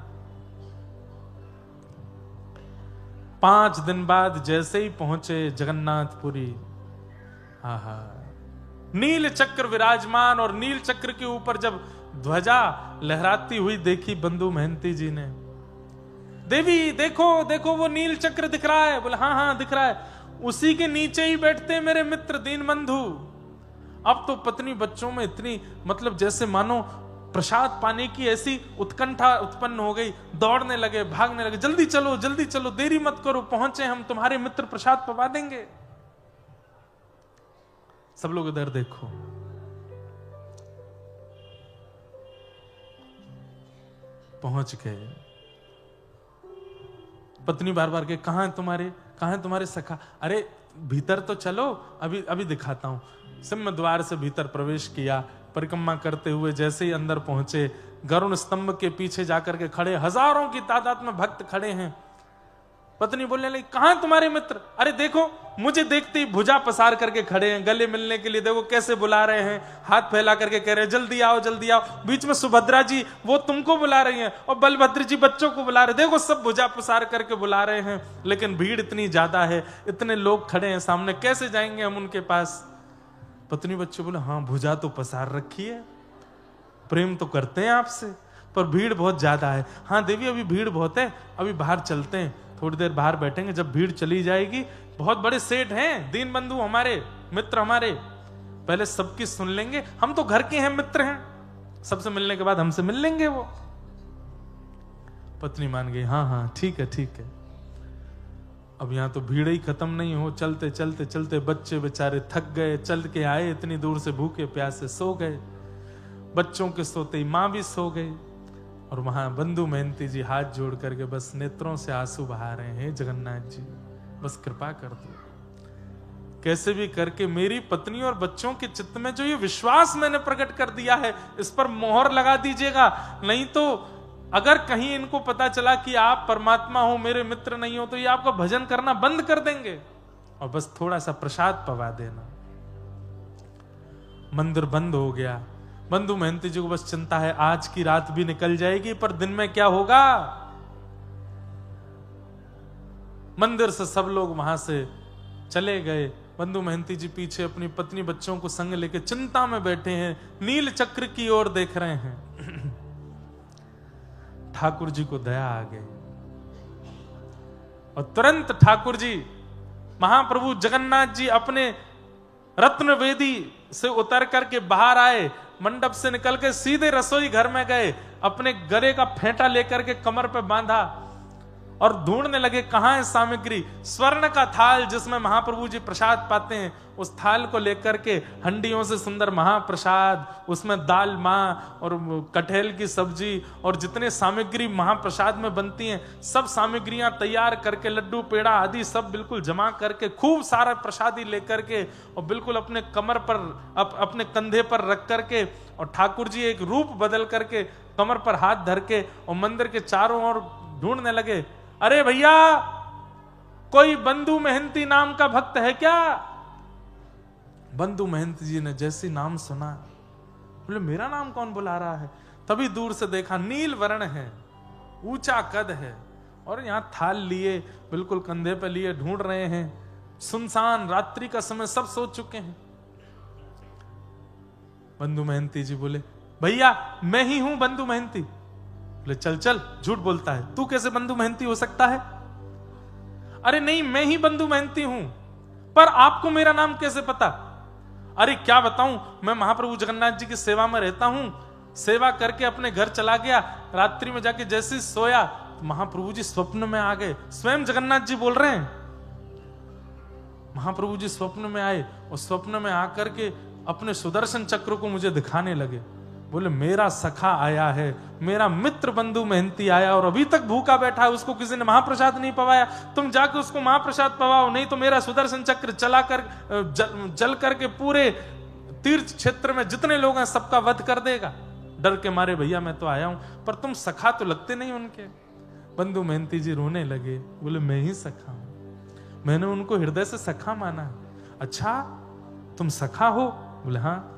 5 दिन बाद जैसे ही पहुंचे जगन्नाथपुरी, आहा, नील चक्र विराजमान, और नील चक्र के ऊपर जब ध्वजा लहराती हुई देखी बंधु महंती जी ने, देवी देखो देखो वो नील चक्र दिख रहा है। बोले, हाँ हाँ दिख रहा है। उसी के नीचे ही बैठते हैं मेरे मित्र दीनबंधु। अब तो पत्नी बच्चों में इतनी मतलब जैसे मानो प्रसाद पाने की ऐसी उत्कंठा उत्पन्न हो गई, दौड़ने लगे, भागने लगे, जल्दी चलो, देरी मत करो, पहुंचे हम, तुम्हारे मित्र प्रसाद पवा देंगे। सब लोग इधर देखो, पहुंच गए। पत्नी बार बार के कहां है तुम्हारे सखा? अरे भीतर तो चलो, अभी दिखाता हूं। सिंह द्वार से भीतर प्रवेश किया, परिक्रमा करते हुए जैसे ही अंदर पहुंचे, गरुण स्तंभ के पीछे जाकर के खड़े, हजारों की तादाद में भक्त खड़े हैं। पत्नी बोलने लगी, कहां तुम्हारे मित्र? अरे देखो, मुझे देखते ही भुजा पसार करके खड़े हैं, गले मिलने के लिए देखो कैसे बुला रहे हैं, हाथ फैला करके कह रहे हैं जल्दी आओ जल्दी आओ। बीच में सुभद्रा जी वो तुमको बुला रही हैं और बलभद्र जी बच्चों को बुला रहे, देखो सब भुजा पसार करके बुला रहे हैं, लेकिन भीड़ इतनी ज्यादा है, इतने लोग खड़े हैं सामने, कैसे जाएंगे हम उनके पास? पत्नी बच्चे बोले, हाँ भुजा तो पसार रखी है, प्रेम तो करते हैं आपसे, पर भीड़ बहुत ज्यादा है। हाँ देवी अभी भीड़ बहुत है, अभी बाहर चलते हैं, थोड़ी देर बाहर बैठेंगे, जब भीड़ चली जाएगी, बहुत बड़े सेठ हैं दीनबंधु हमारे, मित्र हमारे, पहले सबकी सुन लेंगे, हम तो घर के हैं, मित्र हैं, सबसे मिलने के बाद हमसे मिल लेंगे वो। पत्नी मान गई, हाँ ठीक है। अब यहां तो भीड़ ही खत्म नहीं हो, चलते चलते चलते बच्चे बेचारे थक गए, चल के आए इतनी दूर से, भूखे प्यासे सो गए। बच्चों के सोते ही मां भी सो गई, और वहां बंधु महंती जी हाथ जोड़ करके बस नेत्रों से आंसू बहा रहे हैं, जगन्नाथ जी बस कृपा कर दो, कैसे भी करके मेरी पत्नी और बच्चों के चित्त में जो ये विश्वास मैंने प्रकट कर दिया है, इस पर मोहर लगा दीजिएगा, नहीं तो अगर कहीं इनको पता चला कि आप परमात्मा हो, मेरे मित्र नहीं हो, तो ये आपका भजन करना बंद कर देंगे, और बस थोड़ा सा प्रसाद पवा देना। मंदिर बंद हो गया। बंधु महंती जी को बस चिंता है, आज की रात भी निकल जाएगी, पर दिन में क्या होगा? मंदिर से सब लोग वहां से चले गए। बंधु महंती जी पीछे अपनी पत्नी बच्चों को संग लेके चिंता में बैठे हैं, नील चक्र की ओर देख रहे हैं। ठाकुर जी को दया आ गई, और तुरंत ठाकुर जी, महाप्रभु जगन्नाथ जी अपने रत्न वेदी से उतर करके बाहर आए, मंडप से निकल के सीधे रसोई घर में गए, अपने गले का फेंटा लेकर के कमर पे बांधा और ढूंढने लगे कहां है सामग्री। स्वर्ण का थाल जिसमें महाप्रभु जी प्रसाद पाते हैं, उस थाल को लेकर के हंडियों से सुंदर महाप्रसाद, उसमें दाल मां और कटहल की सब्जी और जितने सामग्री महाप्रसाद में बनती हैं, सब सामग्रियां तैयार करके, लड्डू पेड़ा आदि सब बिल्कुल जमा करके, खूब सारा प्रसादी लेकर के, और बिल्कुल अपने कमर पर अपने कंधे पर रख करके, और ठाकुर जी एक रूप बदल करके कमर पर हाथ धर के और मंदिर के चारों ओर ढूंढने लगे, अरे भैया कोई बंधु महंती नाम का भक्त है क्या? बंधु महंती जी ने जैसे नाम सुना, बोले मेरा नाम कौन बुला रहा है? तभी दूर से देखा, नील वर्ण है, ऊंचा कद है, और यहां थाल लिए, बिल्कुल कंधे पे लिए ढूंढ रहे हैं। सुनसान रात्रि का समय, सब सो चुके हैं। बंधु महंती जी बोले, भैया मैं ही हूं बंधु महंती। बोले चल चल, झूठ बोलता है, तू कैसे बंधु महंती हो सकता है? अरे नहीं, मैं ही बंधु महंती हूं, पर आपको मेरा नाम कैसे पता? अरे क्या बताऊं, मैं महाप्रभु जगन्नाथ जी की सेवा में रहता हूं, सेवा करके अपने घर चला गया, रात्रि में जाके जैसे सोया तो महाप्रभु जी स्वप्न में आ गए। स्वयं जगन्नाथ जी बोल रहे हैं, महाप्रभु जी स्वप्न में आए और स्वप्न में आकर के अपने सुदर्शन चक्र को मुझे दिखाने लगे। बोले मेरा सखा आया है, मेरा मित्र बंधु महंती आया, और अभी तक भूखा बैठा है, उसको किसी ने महाप्रसाद नहीं पवाया, तुम जाके उसको महाप्रसाद पवाओ, नहीं तो मेरा सुदर्शन चक्र चला कर जल करके पूरे तीर्थ क्षेत्र में जितने लोग हैं सबका वध कर देगा। डर के मारे भैया मैं तो आया हूं, पर तुम सखा तो लगते नहीं उनके। बंधु महंती जी रोने लगे, बोले मैं ही सखा हूं, मैंने उनको हृदय से सखा माना है। अच्छा तुम सखा हो? बोले हाँ।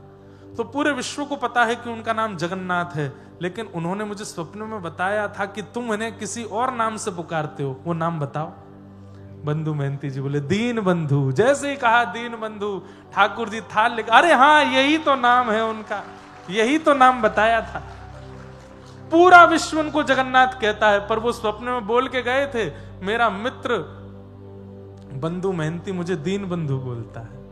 तो पूरे विश्व को पता है कि उनका नाम जगन्नाथ है, लेकिन उन्होंने मुझे स्वप्न में बताया था कि तुम इन्हें किसी और नाम से पुकारते हो, वो नाम बताओ। बंधु महंती जी बोले दीन बंधु। जैसे ही कहा दीन बंधु, ठाकुर जी थाल लेकर, अरे हाँ यही तो नाम है उनका, यही तो नाम बताया था। पूरा विश्व उनको जगन्नाथ कहता है, पर वो स्वप्न में बोल के गए थे मेरा मित्र बंधु मेहनती मुझे दीन बंधु बोलता है।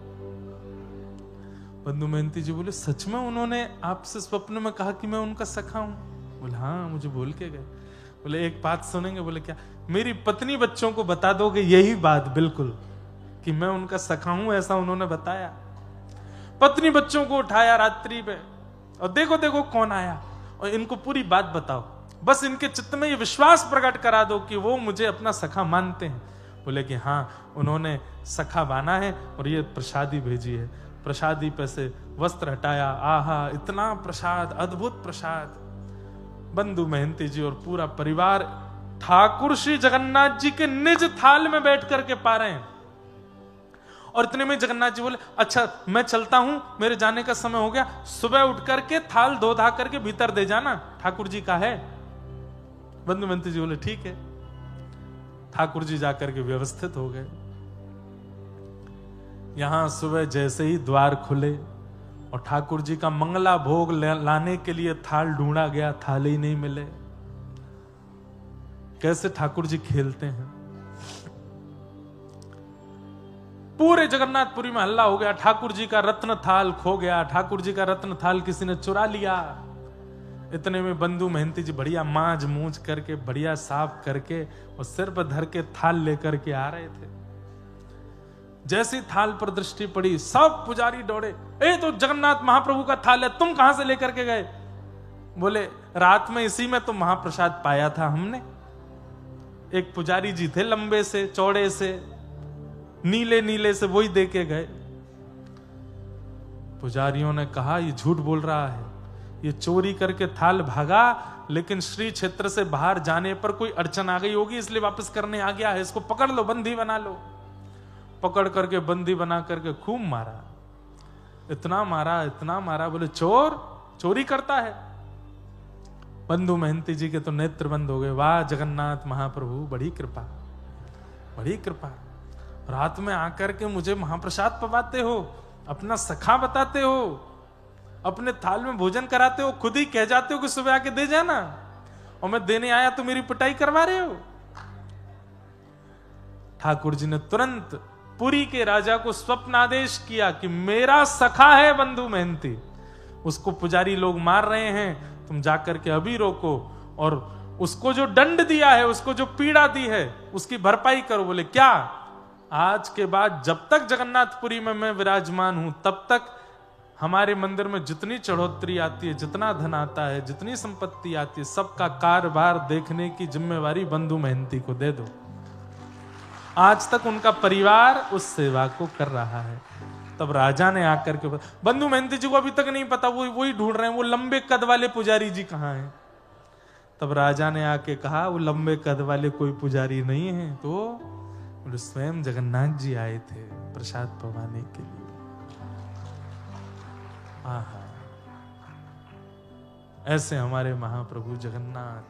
बंधु मेहनती जी बोले, सच में उन्होंने आपसे स्वप्न में कहा कि मैं उनका सखा हूं? बोले हाँ, मुझे बोल के गए। बोले एक बात सुनेंगे? बोले क्या? मेरी पत्नी बच्चों को बता दोगे यही बात बिल्कुल कि मैं उनका सखा हूं, ऐसा उन्होंने बताया। पत्नी बच्चों को उठाया रात्रि में और देखो देखो कौन आया, और इनको पूरी बात बताओ, बस इनके चित्त में ये विश्वास प्रकट करा दो कि वो मुझे अपना सखा मानते हैं। बोले कि हाँ, उन्होंने सखा माना है और ये प्रसादी भेजी है। प्रसादी पे से वस्त्र हटाया, आहा इतना प्रसाद, अद्भुत प्रसाद। बंधु मेहनती जी और पूरा परिवार ठाकुर श्री जगन्नाथ जी के निज थाल में बैठ करके पा रहे हैं। और इतने में जगन्नाथ जी बोले, अच्छा मैं चलता हूं, मेरे जाने का समय हो गया, सुबह उठ करके थाल धो धा करके भीतर दे जाना, ठाकुर जी का है। बंधु मेहनती जी बोले ठीक है। ठाकुर जी जाकर के व्यवस्थित हो गए। यहां सुबह जैसे ही द्वार खुले और ठाकुर जी का मंगला भोग लाने के लिए थाल ढूंढा गया, थाल ही नहीं मिले। कैसे ठाकुर जी खेलते हैं। पूरे जगन्नाथपुरी में हल्ला हो गया, ठाकुर जी का रत्न थाल खो गया, ठाकुर जी का रत्न थाल किसी ने चुरा लिया। इतने में बंधु मेहनती जी बढ़िया मांज मूंज करके, बढ़िया साफ करके और सिर पर धर के थाल लेकर के आ रहे थे। जैसी थाल पर दृष्टि पड़ी, सब पुजारी दौड़े, ए तो जगन्नाथ महाप्रभु का थाल है, तुम कहां से लेकर के गए? बोले रात में इसी में तो महाप्रसाद पाया था हमने। एक पुजारी जी थे, लंबे से चौड़े से, नीले नीले से, वही दे के गए। पुजारियों ने कहा ये झूठ बोल रहा है, ये चोरी करके थाल भागा, लेकिन श्री क्षेत्र से बाहर जाने पर कोई अड़चन आ गई होगी इसलिए वापस करने आ गया है, इसको पकड़ लो, बंदी बना लो। पकड़ करके बंदी बना करके खूब मारा, इतना मारा इतना मारा। बोले चोर चोरी करता है। बंधु मेहनती जी के तो नेत्र बंद हो गए। वाह जगन्नाथ महाप्रभु, बड़ी कृपा, बड़ी कृपा। रात में आकर के मुझे महाप्रसाद पवाते हो, अपना सखा बताते हो, अपने थाल में भोजन कराते हो, खुद ही कह जाते हो कि सुबह आके दे जाना, और मैं देने आया तो मेरी पिटाई करवा रहे हो। ठाकुर जी ने तुरंत पुरी के राजा को स्वप्न आदेश किया कि मेरा सखा है बंधु मेहनती, उसको पुजारी लोग मार रहे हैं, तुम जाकर के अभी रोको, और उसको जो दंड दिया है, उसको जो पीड़ा दी है, उसकी भरपाई करो। बोले क्या? आज के बाद जब तक जगन्नाथपुरी में मैं विराजमान हूं, तब तक हमारे मंदिर में जितनी चढ़ोतरी आती है, जितना धन आता है, जितनी संपत्ति आती है, सबका कारोबार देखने की जिम्मेवारी बंधु मेहनती को दे दो। आज तक उनका परिवार उस सेवा को कर रहा है। तब राजा ने आकर के, बंधु मेहनती जी को अभी तक नहीं पता, वो वही ढूंढ रहे हैं, वो लंबे कद वाले पुजारी जी कहाँ हैं। तब राजा ने आके कहा वो लंबे कद वाले कोई पुजारी नहीं है, तो स्वयं जगन्नाथ जी आए थे प्रसाद पवाने के लिए। आहा, ऐसे हमारे महाप्रभु जगन्नाथ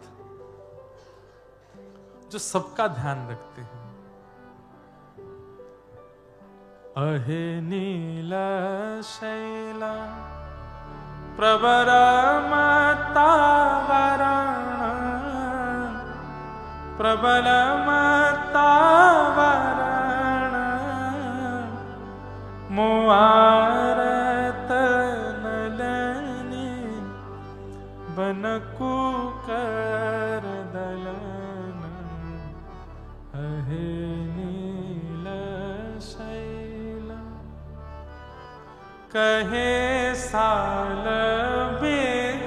जो सबका ध्यान रखते हैं। अहे नीला शैला प्रवर मतावरण प्रबल मतावरण मुआरत नलनी बनकु कर दलन अहे नील शैला कहे साल बेग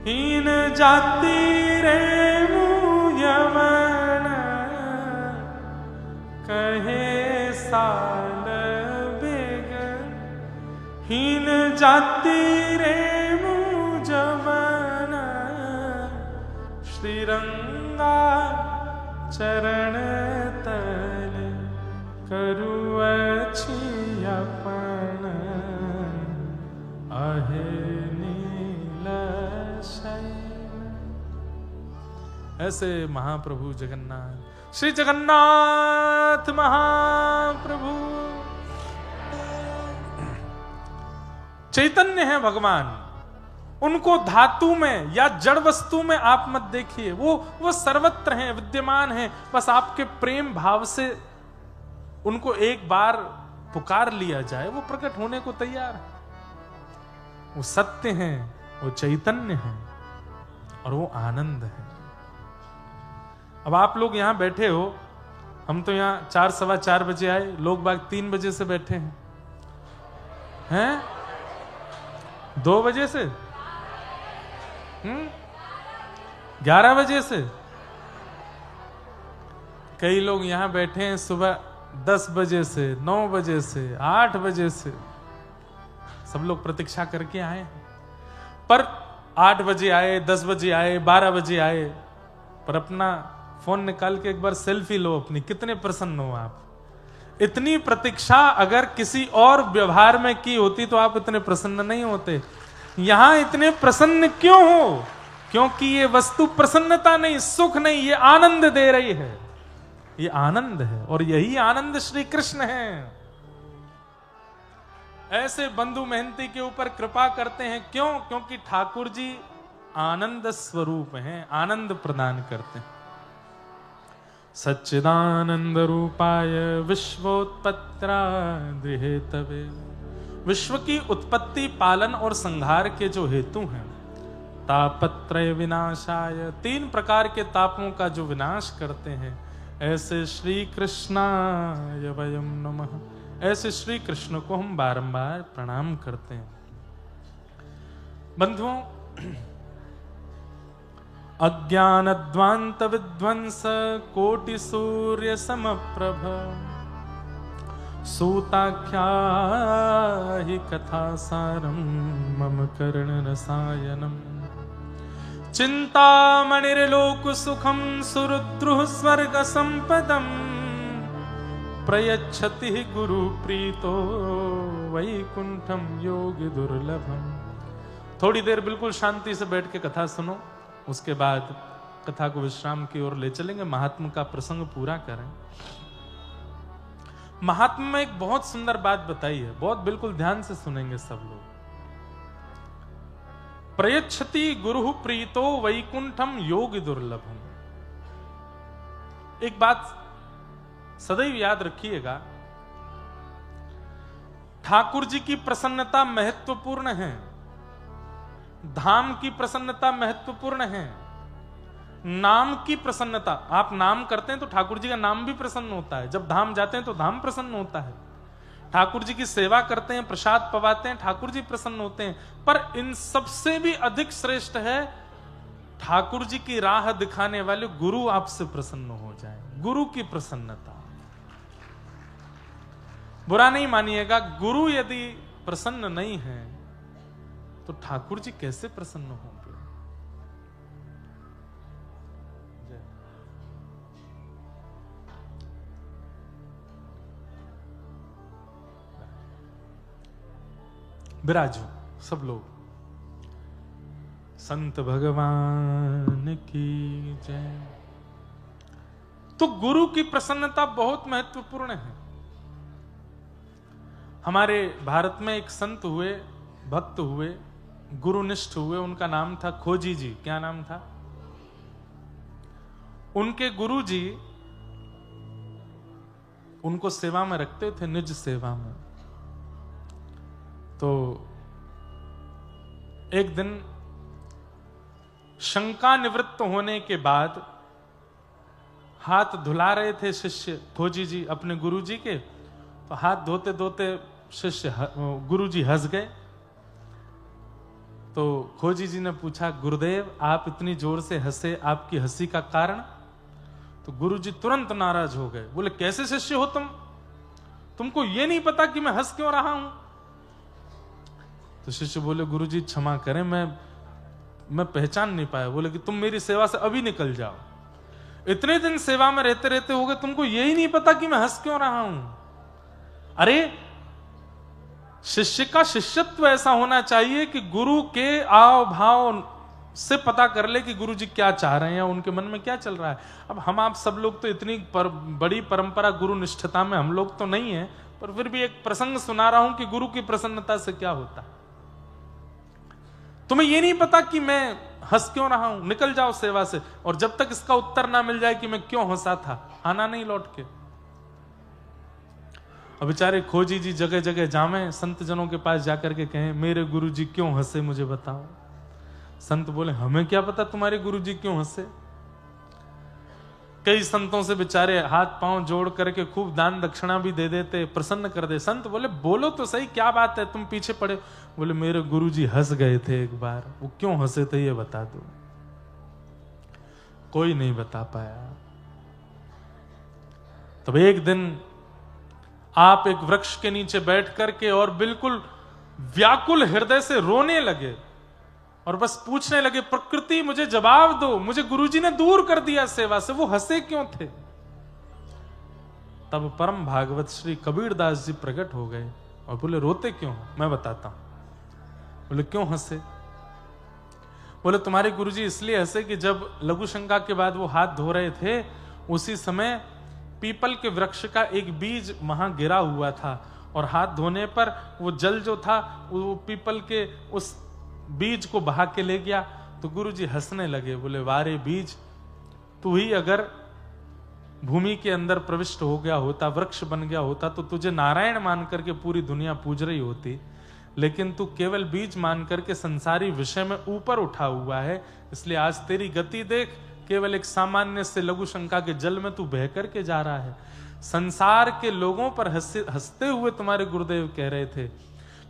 हीन जाति रे यमन कहे साल बेग हीन जाति रे मुजमन श्रीरंगा चरण तल करु अपन आहे नील शैल। ऐसे महाप्रभु जगन्नाथ, श्री जगन्नाथ महाप्रभु चैतन्य है भगवान। उनको धातु में या जड़ वस्तु में आप मत देखिए, वो सर्वत्र हैं, विद्यमान हैं। बस आपके प्रेम भाव से उनको एक बार पुकार लिया जाए, वो प्रकट होने को तैयार है। वो सत्य हैं, वो चैतन्य हैं और वो आनंद है। अब आप लोग यहां बैठे हो, हम तो यहां 4 सवा 4 बजे आए, लोग बाग 3 बजे से बैठे हैं 2 बजे से 11 बजे से। कई लोग यहां बैठे हैं सुबह 10 बजे से, 9 बजे से, 8 बजे से, सब लोग प्रतीक्षा करके आए हैं। पर 8 बजे आए, 10 बजे आए, 12 बजे आए, पर अपना फोन निकाल के एक बार सेल्फी लो अपनी, कितने प्रसन्न हो आप। इतनी प्रतीक्षा अगर किसी और व्यवहार में की होती तो आप इतने प्रसन्न नहीं होते। यहां इतने प्रसन्न क्यों हो? क्योंकि ये वस्तु प्रसन्नता नहीं, सुख नहीं, ये आनंद दे रही है। ये आनंद है और यही आनंद श्री कृष्ण है। ऐसे बंधु मेहनती के ऊपर कृपा करते हैं। क्यों? क्योंकि ठाकुर जी आनंद स्वरूप हैं, आनंद प्रदान करते हैं। सच्चिदानंद रूपाय विश्वोत्पत्त्यादि हेतवे। विश्व की उत्पत्ति, पालन और संहार के जो हेतु हैं, तापत्रय विनाशाय, 3 प्रकार के तापों का जो विनाश करते हैं, ऐसे श्री कृष्णाय वयं नमः। ऐसे श्री कृष्ण को हम बारंबार प्रणाम करते हैं। बंधुओं, अज्ञानध्वांत विध्वंस कोटि सूर्य समप्रभ, सूताख्या हि कथासारं मम कर्ण रसायनम्। चिंतामणिर्लोक सुखम सुरुद्रुः स्वर्ग संपदम्, प्रयच्छति गुरु प्रीतो वैकुंठम योगी दुर्लभम। थोड़ी देर बिल्कुल शांति से बैठ के कथा सुनो, उसके बाद कथा को विश्राम की ओर ले चलेंगे। महात्मा का प्रसंग पूरा करें। महात्मा में एक बहुत सुंदर बात बताई है, बहुत बिल्कुल ध्यान से सुनेंगे सब लोग। प्रयच्छति गुरु प्रीतो वैकुंठम योगी दुर्लभम। एक बात सदैव याद रखिएगा, ठाकुर जी की प्रसन्नता महत्वपूर्ण है, धाम की प्रसन्नता महत्वपूर्ण है, नाम की प्रसन्नता। आप नाम करते हैं तो ठाकुर जी का नाम भी प्रसन्न होता है, जब धाम जाते हैं तो धाम प्रसन्न होता है। ठाकुर जी की सेवा करते हैं, प्रसाद पवाते हैं, ठाकुर जी प्रसन्न होते हैं। पर इन सबसे भी अधिक श्रेष्ठ है ठाकुर जी की राह दिखाने वाले गुरु आपसे प्रसन्न हो जाए, गुरु की प्रसन्नता। बुरा नहीं मानिएगा, गुरु यदि प्रसन्न नहीं है तो ठाकुर जी कैसे प्रसन्न होंगे? विराजो सब लोग। संत भगवान की जय। तो गुरु की प्रसन्नता बहुत महत्वपूर्ण है। हमारे भारत में एक संत हुए, भक्त हुए, गुरुनिष्ठ हुए, उनका नाम था खोजी जी। क्या नाम था? उनके गुरु जी उनको सेवा में रखते थे, निज सेवा में। तो एक दिन शंका निवृत्त होने के बाद हाथ धुला रहे थे शिष्य खोजी जी अपने गुरु जी के। तो हाथ धोते धोते शिष्य गुरु जी हंस गए। तो खोजी जी ने पूछा, गुरुदेव आप इतनी जोर से हंसे, आपकी हंसी का कारण? तो गुरु जी तुरंत नाराज हो गए। बोले, कैसे शिष्य हो तुम? तुमको ये नहीं पता कि मैं हंस क्यों रहा हूं? तो शिष्य बोले, गुरु जी क्षमा करें, मैं पहचान नहीं पाया। बोले कि तुम मेरी सेवा से अभी निकल जाओ। इतने दिन सेवा में रहते रहते हो गए, तुमको यही नहीं पता कि मैं हंस क्यों रहा हूं? अरे शिष्य का शिष्यत्व ऐसा होना चाहिए कि गुरु के आव भाव से पता कर ले कि गुरु जी क्या चाह रहे हैं, उनके मन में क्या चल रहा है। अब हम आप सब लोग तो इतनी बड़ी परंपरा गुरु निष्ठता में हम लोग तो नहीं है, पर फिर भी एक प्रसंग सुना रहा हूं कि गुरु की प्रसन्नता से क्या होता है। तुम्हें यह नहीं पता कि मैं हंस क्यों रहा हूं? निकल जाओ सेवा से। और जब तक इसका उत्तर ना मिल जाए कि मैं क्यों हंसा था, आना नहीं लौट के। अब बेचारे खोजी जी जगह जगह जामे, संत जनों के पास जाकर के कहें मेरे गुरुजी क्यों हंसे मुझे बताओ। संत बोले हमें क्या पता तुम्हारे गुरुजी क्यों हंसे। कई संतों से बेचारे हाथ पांव जोड़ करके खूब दान दक्षिणा भी दे देते, प्रसन्न कर दे। संत बोले बोलो तो सही क्या बात है, तुम पीछे पड़े। बोले मेरे गुरुजी हंस गए थे एक बार, वो क्यों हंसे थे ये बता दो। कोई नहीं बता पाया। तब एक दिन आप एक वृक्ष के नीचे बैठ करके और बिल्कुल व्याकुल हृदय से रोने लगे और बस पूछने लगे प्रकृति मुझे जवाब दो, मुझे गुरुजी ने दूर कर दिया सेवा से, वो हंसे क्यों थे। तब परम भागवत श्री कबीरदास जी प्रकट हो गए और बोले रोते क्यों, मैं बताता हूं। बोले क्यों हंसे। बोले तुम्हारे गुरुजी इसलिए हंसे कि जब लघु शंका के बाद वो हाथ धो रहे थे उसी समय पीपल के वृक्ष का एक बीज वहां गिरा हुआ था और हाथ धोने पर वो जल जो था वो पीपल के उस बीज को बहा के ले गया। तो गुरुजी हंसने लगे, बोले वारे बीज, तू ही अगर भूमि के अंदर प्रविष्ट हो गया होता, वृक्ष बन गया होता तो तुझे नारायण मान करके पूरी दुनिया पूज रही होती, लेकिन तू केवल बीज मान करके संसारी विषय में ऊपर उठा हुआ है, इसलिए आज तेरी गति देख, केवल एक सामान्य से लघु शंका के जल में तू बह करके जा रहा है। संसार के लोगों पर हंसते हुए तुम्हारे गुरुदेव कह रहे थे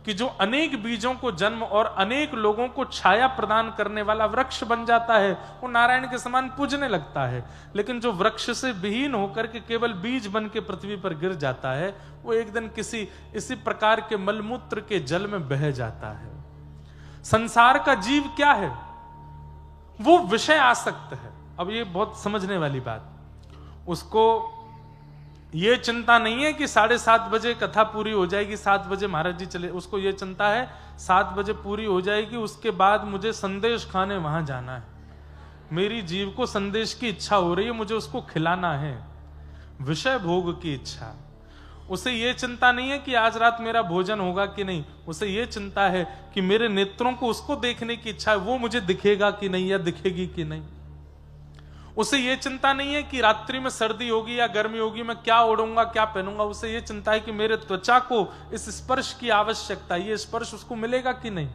कि जो अनेक बीजों को जन्म और अनेक लोगों को छाया प्रदान करने वाला वृक्ष बन जाता है वो नारायण के समान पूजने लगता है, लेकिन जो वृक्ष से विहीन होकर के केवल बीज बन के पृथ्वी पर गिर जाता है वो एक दिन किसी इसी प्रकार के मलमूत्र के जल में बह जाता है। संसार का जीव क्या है, वो विषय आसक्त है। अब ये बहुत समझने वाली बात, उसको ये चिंता नहीं है कि 7:30 बजे कथा पूरी हो जाएगी, 7 बजे महाराज जी चले, उसको ये चिंता है 7 बजे पूरी हो जाएगी, उसके बाद मुझे संदेश खाने वहां जाना है, मेरी जीव को संदेश की इच्छा हो रही है, मुझे उसको खिलाना है, विषय भोग की इच्छा। उसे ये चिंता नहीं है कि आज रात मेरा भोजन होगा कि नहीं, उसे ये चिंता है कि मेरे नेत्रों को उसको देखने की इच्छा है, वो मुझे दिखेगा कि नहीं या दिखेगी कि नहीं। उसे यह चिंता नहीं है कि रात्रि में सर्दी होगी या गर्मी होगी, मैं क्या ओढ़ूंगा क्या पहनूंगा, उसे यह चिंता है कि मेरे त्वचा को इस स्पर्श की आवश्यकता, ये स्पर्श उसको मिलेगा कि नहीं।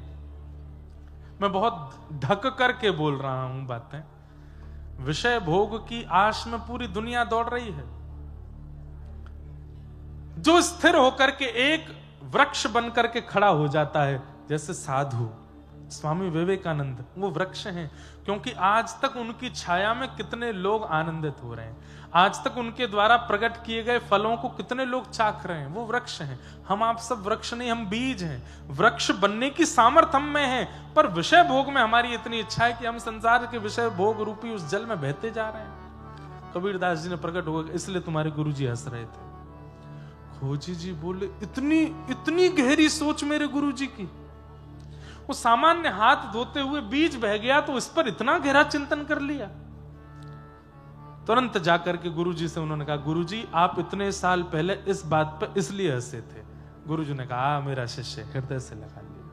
मैं बहुत ढक करके बोल रहा हूं बातें। विषय भोग की आश में पूरी दुनिया दौड़ रही है। जो स्थिर होकर के एक वृक्ष बनकर के खड़ा हो जाता है, जैसे साधु स्वामी विवेकानंद, वो वृक्ष हैं, क्योंकि आज तक उनकी छाया में कितने लोग आनंदित हो रहे हैं, आज तक उनके द्वारा प्रकट किए गए फलों को कितने लोग चाख रहे हैं, वो वृक्ष हैं। हम आप सब वृक्ष नहीं, हम बीज हैं। वृक्ष बनने की सामर्थ्य हम में है, पर विषय भोग में हमारी इतनी इच्छा है कि हम संसार के विषय भोग रूपी उस जल में बहते जा रहे हैं। कबीरदास जी ने प्रकट हो गया, इसलिए तुम्हारे गुरु जी हंस रहे थे। खोजी जी बोले इतनी गहरी सोच मेरे गुरु जी की, वो सामान्य हाथ धोते हुए बीज बह गया तो इस पर इतना गहरा चिंतन कर लिया। तुरंत जाकर के गुरुजी से उन्होंने कहा, गुरुजी आप इतने साल पहले इस बात पर इसलिए हंसे थे। गुरुजी ने कहा मेरा शिष्य हृदय से लगा लिया।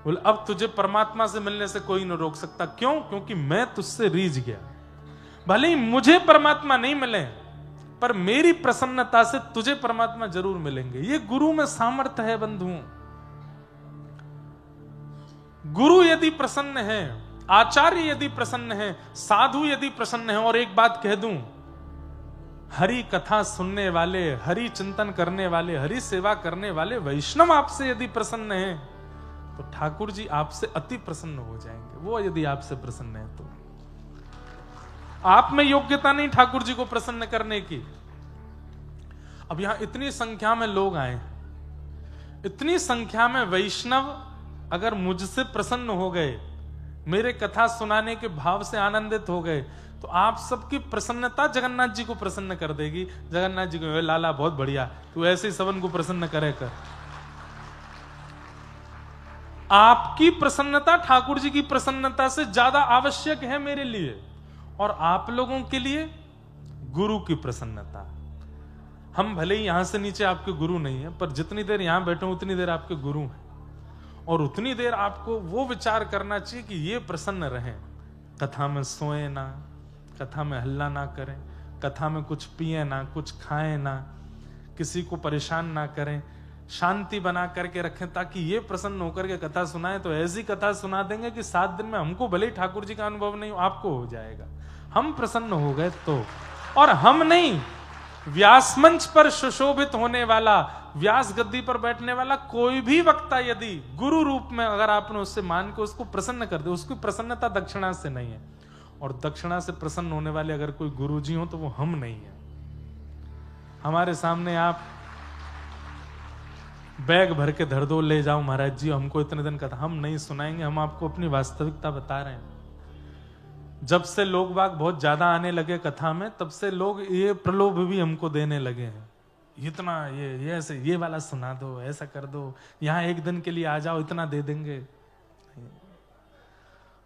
बोले अब तुझे परमात्मा से मिलने से कोई न रोक सकता। क्यों? क्योंकि मैं तुझसे रीझ गया। भले ही मुझे परमात्मा नहीं मिले, पर मेरी प्रसन्नता से तुझे परमात्मा जरूर मिलेंगे। ये गुरु में सामर्थ्य है बंधुओं। गुरु यदि प्रसन्न है, आचार्य यदि प्रसन्न है, साधु यदि प्रसन्न है, और एक बात कह दूं, हरि कथा सुनने वाले, हरि चिंतन करने वाले, हरि सेवा करने वाले वैष्णव आपसे यदि प्रसन्न है तो ठाकुर जी आपसे अति प्रसन्न हो जाएंगे। वो यदि आपसे प्रसन्न है तो आप में योग्यता नहीं ठाकुर जी को प्रसन्न करने की। अब यहां इतनी संख्या में लोग आए, इतनी संख्या में वैष्णव अगर मुझसे प्रसन्न हो गए, मेरे कथा सुनाने के भाव से आनंदित हो गए, तो आप सबकी प्रसन्नता जगन्नाथ जी को प्रसन्न कर देगी। जगन्नाथ जी को, लाला बहुत बढ़िया, तू ऐसे ही सबन को प्रसन्न करे कर। आपकी प्रसन्नता ठाकुर जी की प्रसन्नता से ज्यादा आवश्यक है मेरे लिए, और आप लोगों के लिए गुरु की प्रसन्नता। हम भले ही यहां से नीचे आपके गुरु नहीं है, पर जितनी देर यहां बैठे उतनी देर आपके गुरु हैं, और उतनी देर आपको वो विचार करना चाहिए कि ये प्रसन्न रहें। कथा में सोए ना, कथा में हल्ला ना करें, कथा में कुछ पिए ना, कुछ खाएं ना, किसी को परेशान ना करें, शांति बना करके रखें, ताकि ये प्रसन्न होकर के कथा सुनाए तो ऐसी कथा सुना देंगे कि 7 दिन में हमको भले ही ठाकुर जी का अनुभव नहीं, आपको हो जाएगा। हम प्रसन्न हो गए तो, और हम नहीं, व्यास मंच पर सुशोभित होने वाला, व्यास गद्दी पर बैठने वाला कोई भी वक्ता यदि गुरु रूप में अगर आपने उससे मान के उसको प्रसन्न कर दे, उसकी प्रसन्नता दक्षिणा से नहीं है। और दक्षिणा से प्रसन्न होने वाले अगर कोई गुरु जी हो तो वो हम नहीं है। हमारे सामने आप बैग भर के धर दो, ले जाओ महाराज जी हमको इतने दिन कथा, हम नहीं सुनाएंगे। हम आपको अपनी वास्तविकता बता रहे हैं। जब से लोग बाग बहुत ज्यादा आने लगे कथा में, तब से लोग ये प्रलोभ भी हमको देने लगे हैं, इतना ये ऐसे ये वाला सुना दो, ऐसा कर दो, यहां एक दिन के लिए आ जाओ, इतना दे देंगे।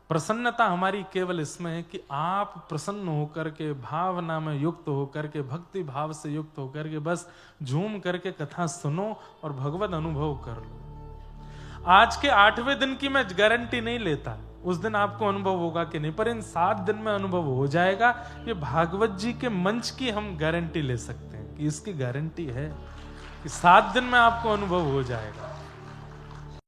प्रसन्नता हमारी केवल इसमें है कि आप प्रसन्न होकर के, भावना में युक्त होकर के, भक्ति भाव से युक्त होकर के बस झूम करके कथा सुनो और भगवत अनुभव कर लो। आज के 8वें दिन की मैं गारंटी नहीं लेता, उस दिन आपको अनुभव होगा कि नहीं, पर इन 7 दिन में अनुभव हो जाएगा। ये भागवत जी के मंच की हम गारंटी ले सकते हैं कि इसकी गारंटी है कि 7 दिन में आपको अनुभव हो जाएगा।